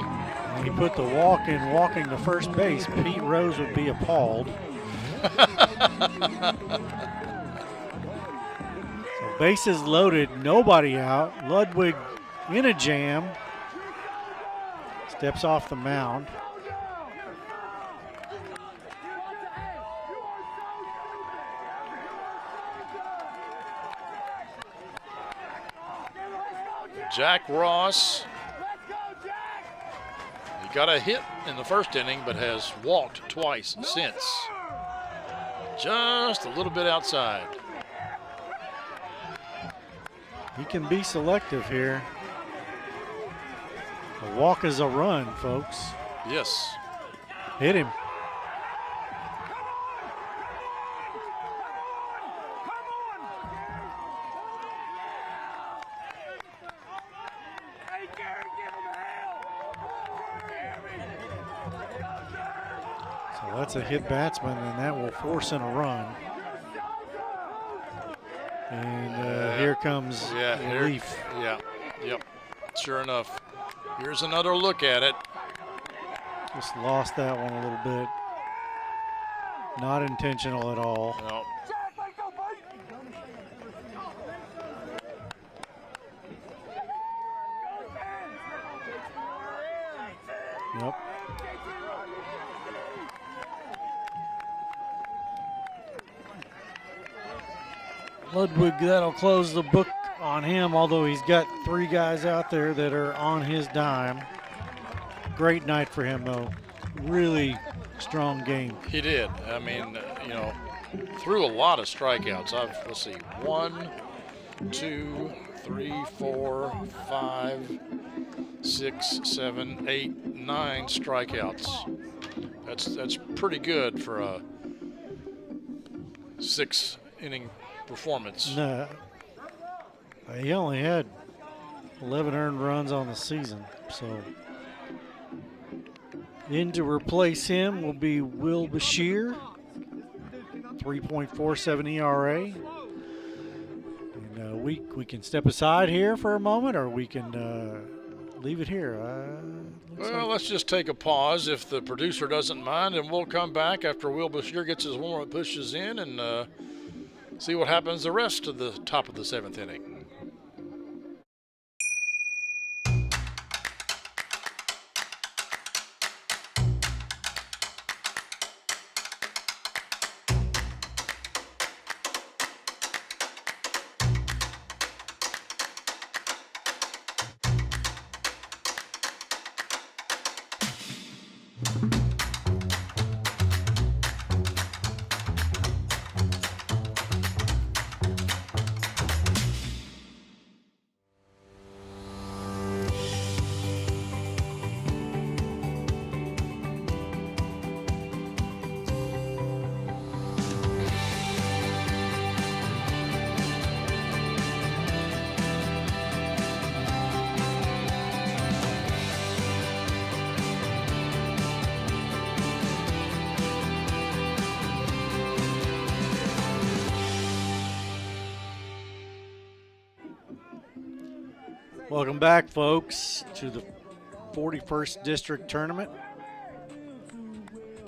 He put the walk in, walking to first base. Pete Rose would be appalled. So bases loaded, nobody out. Ludwig in a jam. Steps off the mound. Jack Ross. He got a hit in the first inning, but has walked twice since. Just a little bit outside. He can be selective here. A walk is a run, folks. Yes. Hit him. So that's a hit batsman, and that will force in a run. And here comes relief. Yep. Sure enough. Here's another look at it. Just lost that one a little bit. Not intentional at all. No. Yep. Ludwig, that'll close the book on him, although he's got 3 guys out there that are on his dime. Great night for him, though. Really strong game. He did. I mean, threw a lot of strikeouts. Let's see, 1, 2, 3, 4, 5, 6, 7, 8, 9 strikeouts. That's pretty good for a 6-inning performance. No, he only had 11 earned runs on the season, so in to replace him will be Will Bashir, 3.47 ERA. And we can step aside here for a moment, or we can leave it here. Well, let's just take a pause if the producer doesn't mind, and we'll come back after Will Bashir gets his warm-up pushes in and see what happens the rest of the top of the 7th inning. Welcome back, folks, to the 41st District Tournament.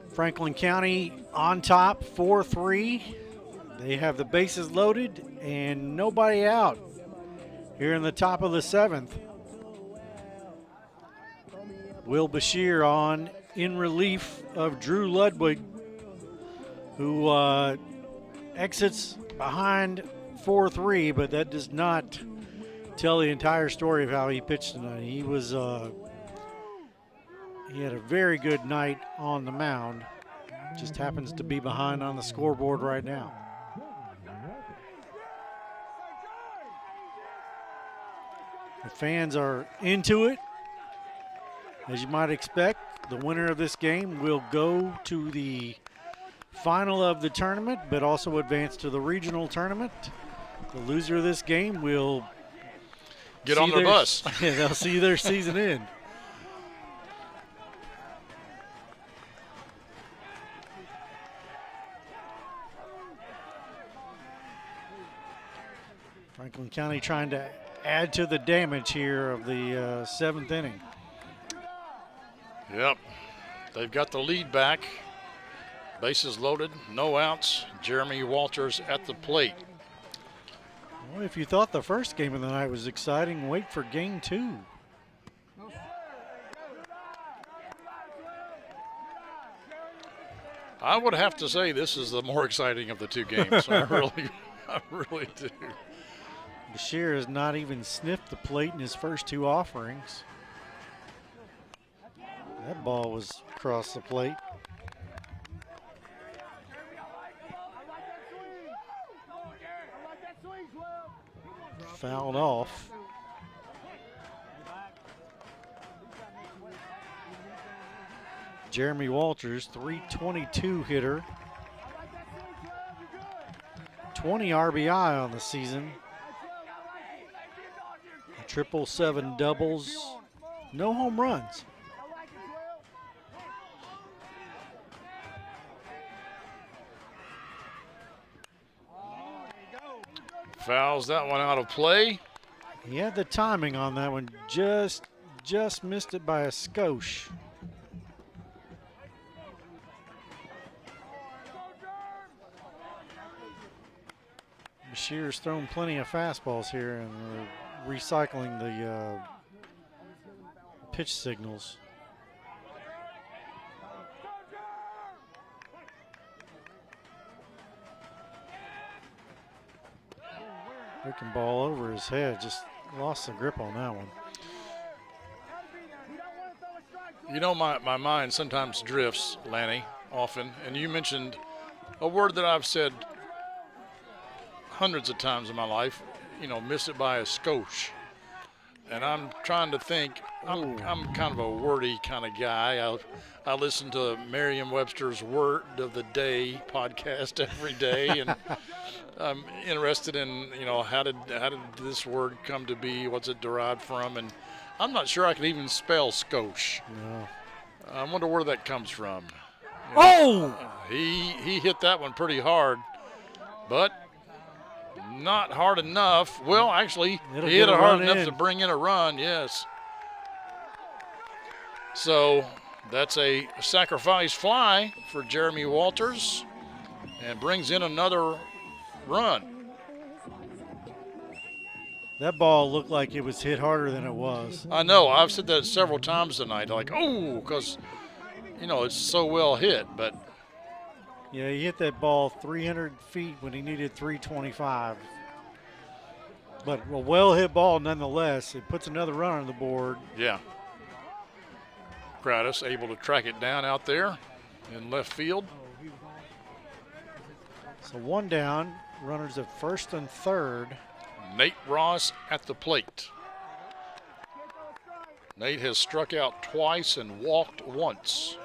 Franklin County on top, 4-3. They have the bases loaded and nobody out here in the top of the 7th. Will Bashir on in relief of Drew Ludwig, who exits behind 4-3, but that does not tell the entire story of how he pitched tonight. He was he had a very good night on the mound. Just happens to be behind on the scoreboard right now. The fans are into it. As you might expect, the winner of this game will go to the final of the tournament, but also advance to the regional tournament. The loser of this game will get on their bus. Yeah, they'll see their season end. Franklin County trying to add to the damage here of the 7th inning. Yep, they've got the lead back. Bases loaded, no outs. Jeremy Walters at the plate. Well, if you thought the first game of the night was exciting, wait for game 2. I would have to say this is the more exciting of the two games. I really do. Bashir has not even sniffed the plate in his first 2 offerings. That ball was across the plate. Fouled off. Jeremy Walters, .322 hitter. 20 RBI on the season. A 777 doubles. No home runs. Fouls that one out of play. He had the timing on that one, just missed it by a skosh. Bashir's thrown plenty of fastballs here and we're recycling the pitch signals. Breaking ball over his head, just lost the grip on that one. You know, my mind sometimes drifts, Lanny, often, and you mentioned a word that I've said hundreds of times in my life, you know, miss it by a skosh. And I'm trying to think, I'm kind of a wordy kind of guy. I listen to Merriam-Webster's Word of the Day podcast every day, and I'm interested in, you know, how did this word come to be? What's it derived from? And I'm not sure I can even spell skosh. No. I wonder where that comes from. You know, he hit that one pretty hard, but not hard enough. Well, actually, he hit it hard enough to bring in a run, yes. So that's a sacrifice fly for Jeremy Walters and brings in another run. That ball looked like it was hit harder than it was. I know. I've said that several times tonight. Like, oh, because, you know, it's so well hit. But yeah, he hit that ball 300 feet when he needed 325. But a well-hit ball nonetheless. It puts another run on the board. Yeah. Kratos able to track it down out there in left field. So one down, runners at first and third. Nate Ross at the plate. Nate has struck out twice and walked once.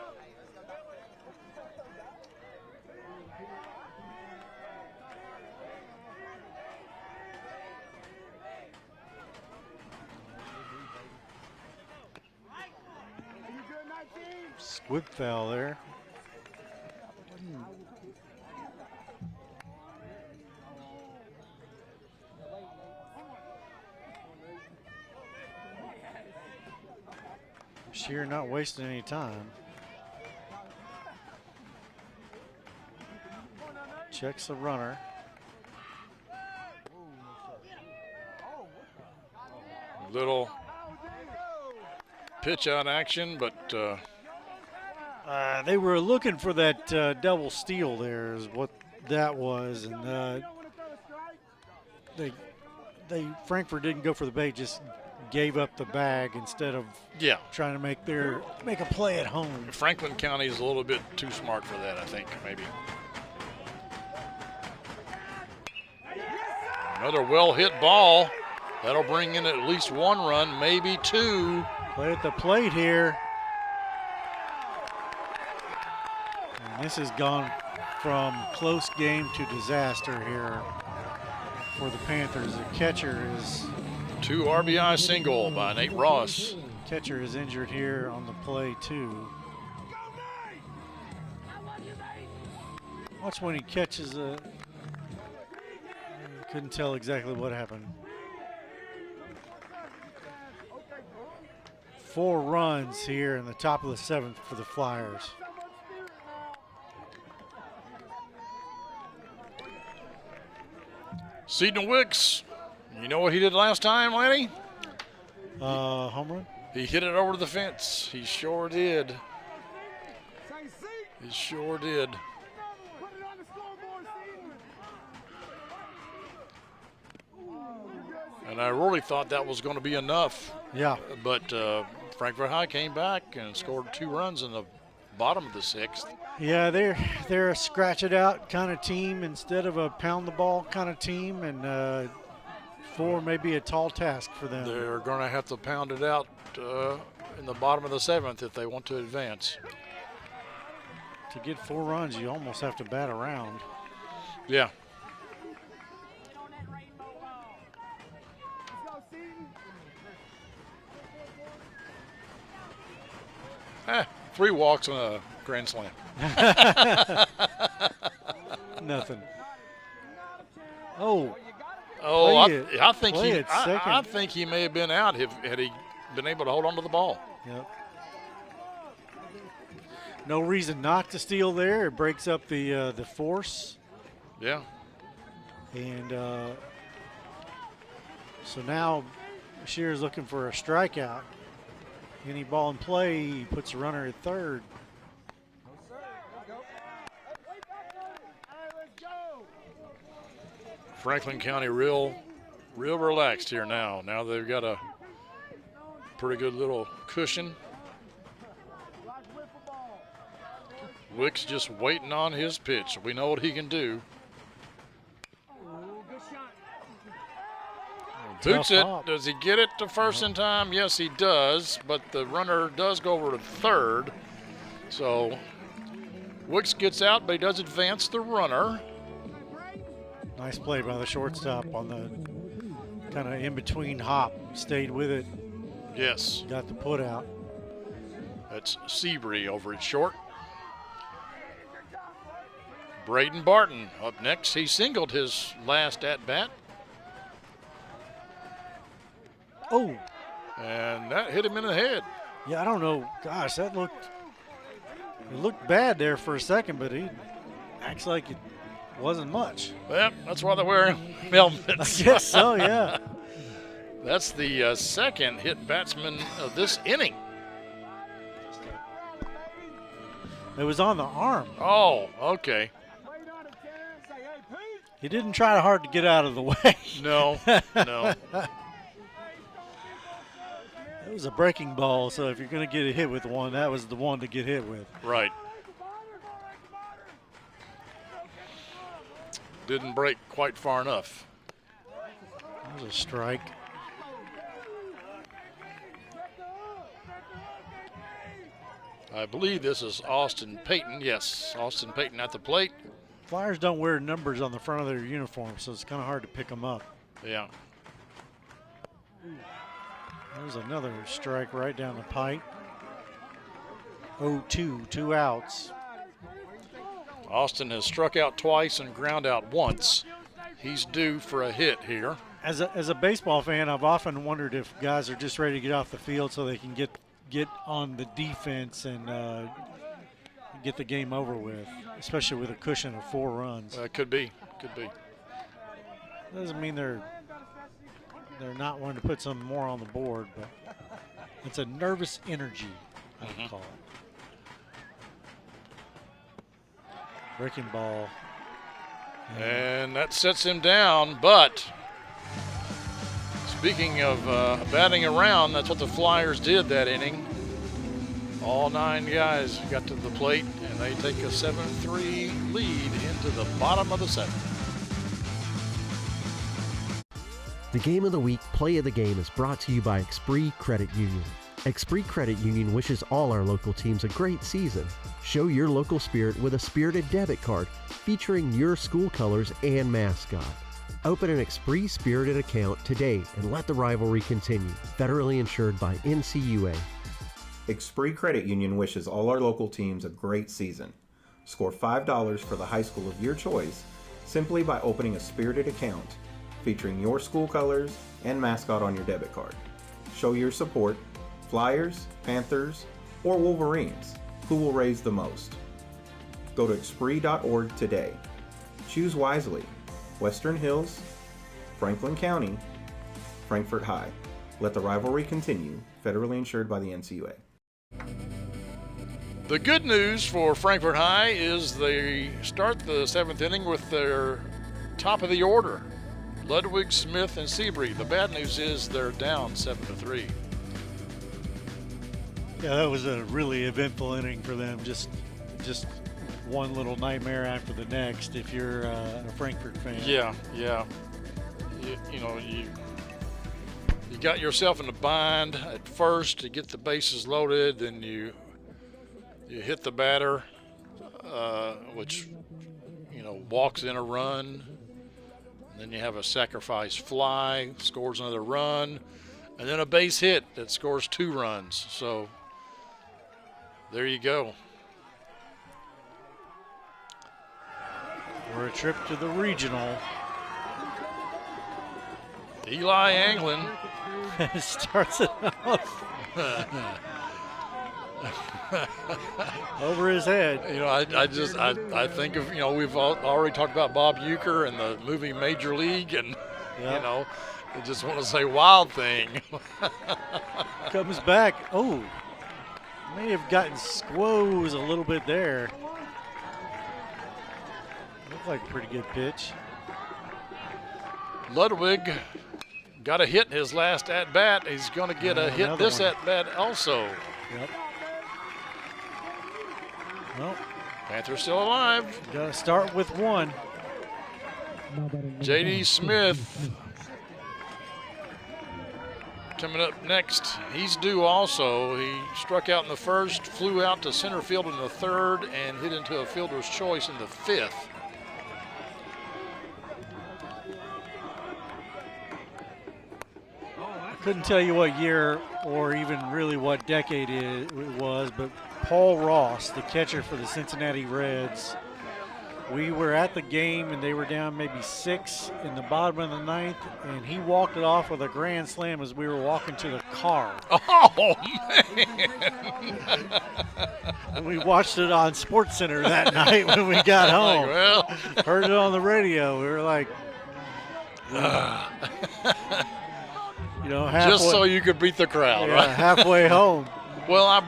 Squib foul there. Shear not wasting any time. Checks the runner. Little pitch out action, but they were looking for that double steal there is what that was, and Frankfort didn't go for the bait, just gave up the bag instead of trying to make a play at home. Franklin County is a little bit too smart for that, I think, maybe. Another well-hit ball. That'll bring in at least one run, maybe two. Play at the plate here. And this has gone from close game to disaster here for the Panthers. The catcher is... 2 RBI single by Nate Ross. Catcher is injured here on the play too. Watch when he catches a... Couldn't tell exactly what happened. 4 runs here in the top of the 7th for the Flyers. Seton Wicks, you know what he did last time, Lanny? Home run? He hit it over the fence. He sure did. He sure did. And I really thought that was going to be enough. Yeah. But Frankfort High came back and scored 2 runs in the bottom of the 6th. Yeah, they're a scratch it out kind of team instead of a pound the ball kind of team, and 4 may be a tall task for them. They're going to have to pound it out in the bottom of the 7th if they want to advance. To get 4 runs, you almost have to bat around. Yeah. Eh, 3 walks and a grand slam. Nothing. Oh, I think he may have been out had he been able to hold on to the ball. Yep. No reason not to steal there. It breaks up the force. Yeah. And so now Shear's looking for a strikeout. Any ball in play, he puts a runner at third. Franklin County real relaxed here now. Now they've got a pretty good little cushion. Wicks just waiting on his pitch. We know what he can do. Boots it. Does he get it to first in time? Yes, he does, but the runner does go over to third. So Wicks gets out, but he does advance the runner. Nice play by the shortstop on the kind of in-between hop. Stayed with it. Yes. Got the put out. That's Seabury over at short. Braden Barton up next. He singled his last at-bat. Oh. And that hit him in the head. Yeah, I don't know. Gosh, it looked bad there for a second, but he acts like it wasn't much. Well, that's why they're wearing helmets. I guess so, yeah. That's the second hit batsman of this inning. It was on the arm. Oh, okay. He didn't try hard to get out of the way. No, no. It was a breaking ball, so if you're going to get a hit with one, that was the one to get hit with. Right. Didn't break quite far enough. That was a strike. I believe this is Austin Payton. Yes, Austin Payton at the plate. Flyers don't wear numbers on the front of their uniform, so it's kind of hard to pick them up. Yeah. There's another strike right down the pipe. 0-2, 2 outs. Austin has struck out twice and ground out once. He's due for a hit here. As a baseball fan, I've often wondered if guys are just ready to get off the field so they can get get on the defense and get the game over with, especially with a cushion of 4 runs. Could be. Could be. Doesn't mean they're not wanting to put some more on the board, but it's a nervous energy, I would call it. Breaking ball. And that sets him down, but speaking of batting around, that's what the Flyers did that inning. All 9 guys got to the plate, and they take a 7-3 lead into the bottom of the 7th. The Game of the Week Play of the Game is brought to you by Expree Credit Union. Expree Credit Union wishes all our local teams a great season. Show your local spirit with a spirited debit card featuring your school colors and mascot. Open an Expree Spirited account today and let the rivalry continue. Federally insured by NCUA. Expree Credit Union wishes all our local teams a great season. Score $5 for the high school of your choice simply by opening a spirited account featuring your school colors and mascot on your debit card. Show your support. Flyers, Panthers, or Wolverines. Who will raise the most? Go to Expree.org today. Choose wisely. Western Hills, Franklin County, Frankfort High. Let the rivalry continue. Federally insured by the NCUA. The good news for Frankfort High is they start the 7th inning with their top of the order, Ludwig, Smith, and Seabury. The bad news is they're down 7-3. Yeah, that was a really eventful inning for them. Just one little nightmare after the next if you're a Frankfort fan. Yeah. You got yourself in a bind at first to get the bases loaded, then you hit the batter, which walks in a run. Then you have a sacrifice fly, scores another run, and then a base hit that scores 2 runs. So there you go. For a trip to the regional. Eli Anglin starts it off. Over his head. I think of, we've already talked about Bob Uecker and the movie Major League, and, I just want to say Wild Thing. Comes back. Oh, may have gotten squoze a little bit there. Looked like a pretty good pitch. Ludwig got a hit in his last at-bat. He's going to get a hit this at-bat also. Yep. Well, Panthers still alive. Got to start with 1. J.D. Smith coming up next. He's due also. He struck out in the 1st, flew out to center field in the 3rd, and hit into a fielder's choice in the 5th. I couldn't tell you what year or even really what decade it was, but Paul Ross, the catcher for the Cincinnati Reds, we were at the game and they were down maybe 6 in the bottom of the 9th, and he walked it off with a grand slam as we were walking to the car. Oh, man. And we watched it on SportsCenter that night when we got home. Well. Heard it on the radio. We were like, halfway, just so you could beat the crowd, right? Halfway home. Well,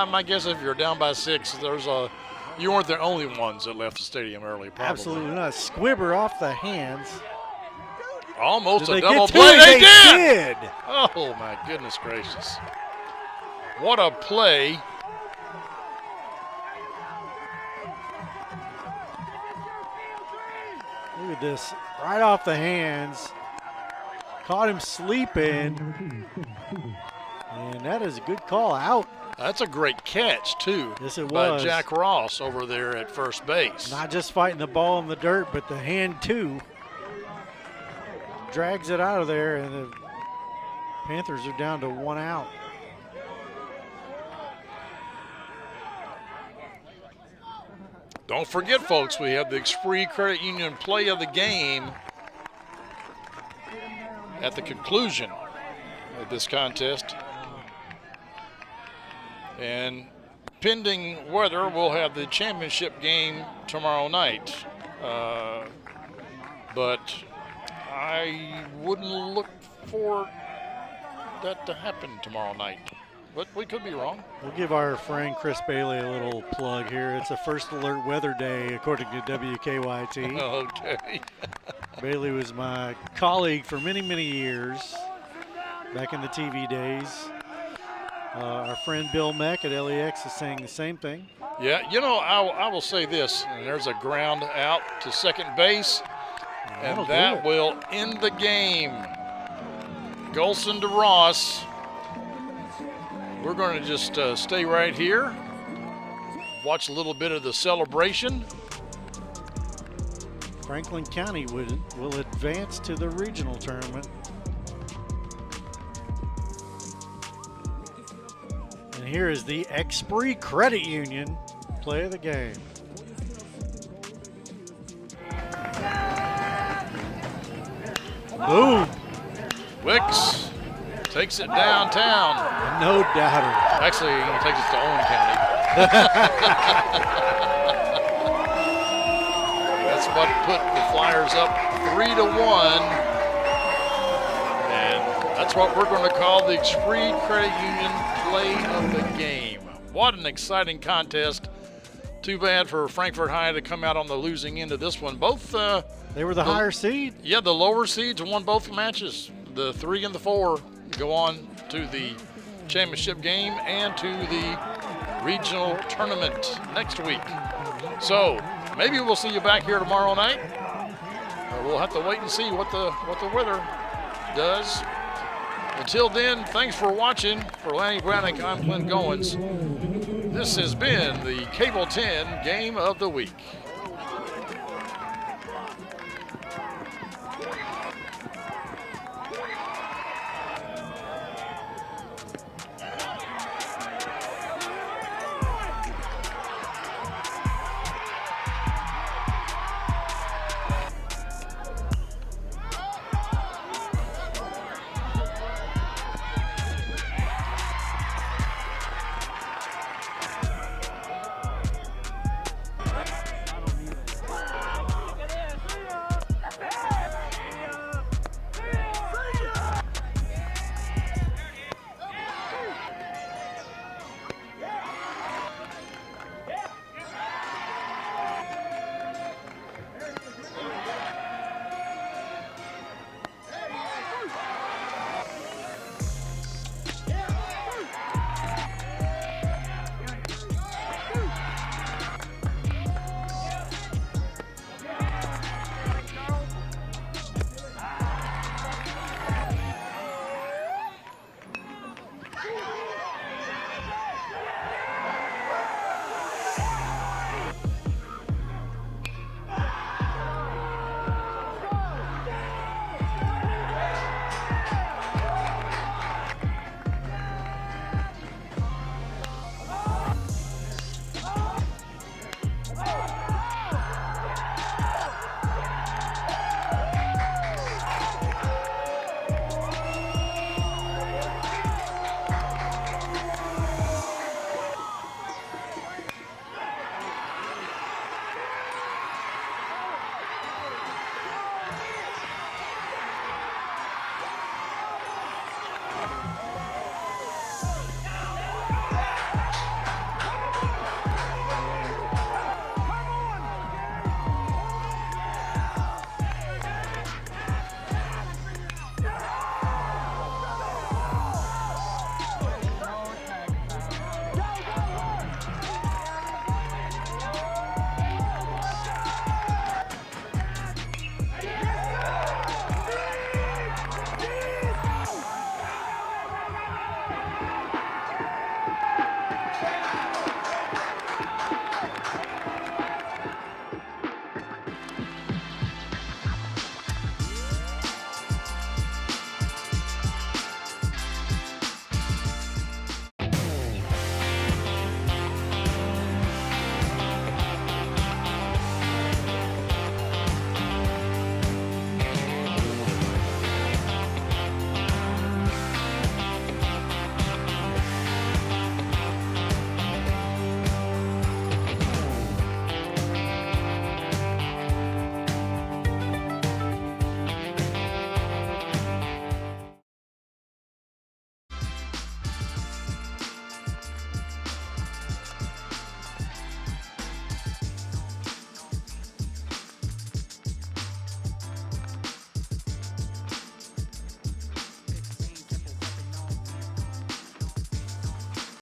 my guess if you're down by 6, you weren't the only ones that left the stadium early, probably. Absolutely not. Squibber off the hands. Almost a double play. They did. Oh, my goodness gracious. What a play. Look at this. Right off the hands. Caught him sleeping. And that is a good call. Out. That's a great catch, too. Yes, it by was. Jack Ross over there at first base. Not just fighting the ball in the dirt, but the hand, too. Drags it out of there, and the Panthers are down to 1 out. Don't forget, folks, we have the Expree Credit Union play of the game at the conclusion of this contest. And pending weather, we'll have the championship game tomorrow night. But I wouldn't look for that to happen tomorrow night. But we could be wrong. We'll give our friend Chris Bailey a little plug here. It's a first alert weather day according to WKYT. Okay. Bailey was my colleague for many, many years back in the TV days. Our friend Bill Meck at LEX is saying the same thing. Yeah, you know, I will say this, and there's a ground out to second base, and that will end the game. Golson to Ross. We're going to just stay right here, watch a little bit of the celebration. Franklin County will advance to the regional tournament. And here is the Expree Credit Union play of the game. Boom. Wicks takes it downtown. No doubter. Actually, he takes it to Owen County. That's what put the Flyers up 3-1. And that's what we're going to call the Expree Credit Union play of the game. What an exciting contest. Too bad for Frankfort High to come out on the losing end of this one. Both they were the higher seed. Yeah, the lower seeds won both matches. The 3 and the 4 go on to the championship game and to the regional tournament next week. So maybe we'll see you back here tomorrow night. We'll have to wait and see what the weather does. Until then, thanks for watching. For Lanny Brannick, I'm Clint Goins. This has been the Cable 10 Game of the Week.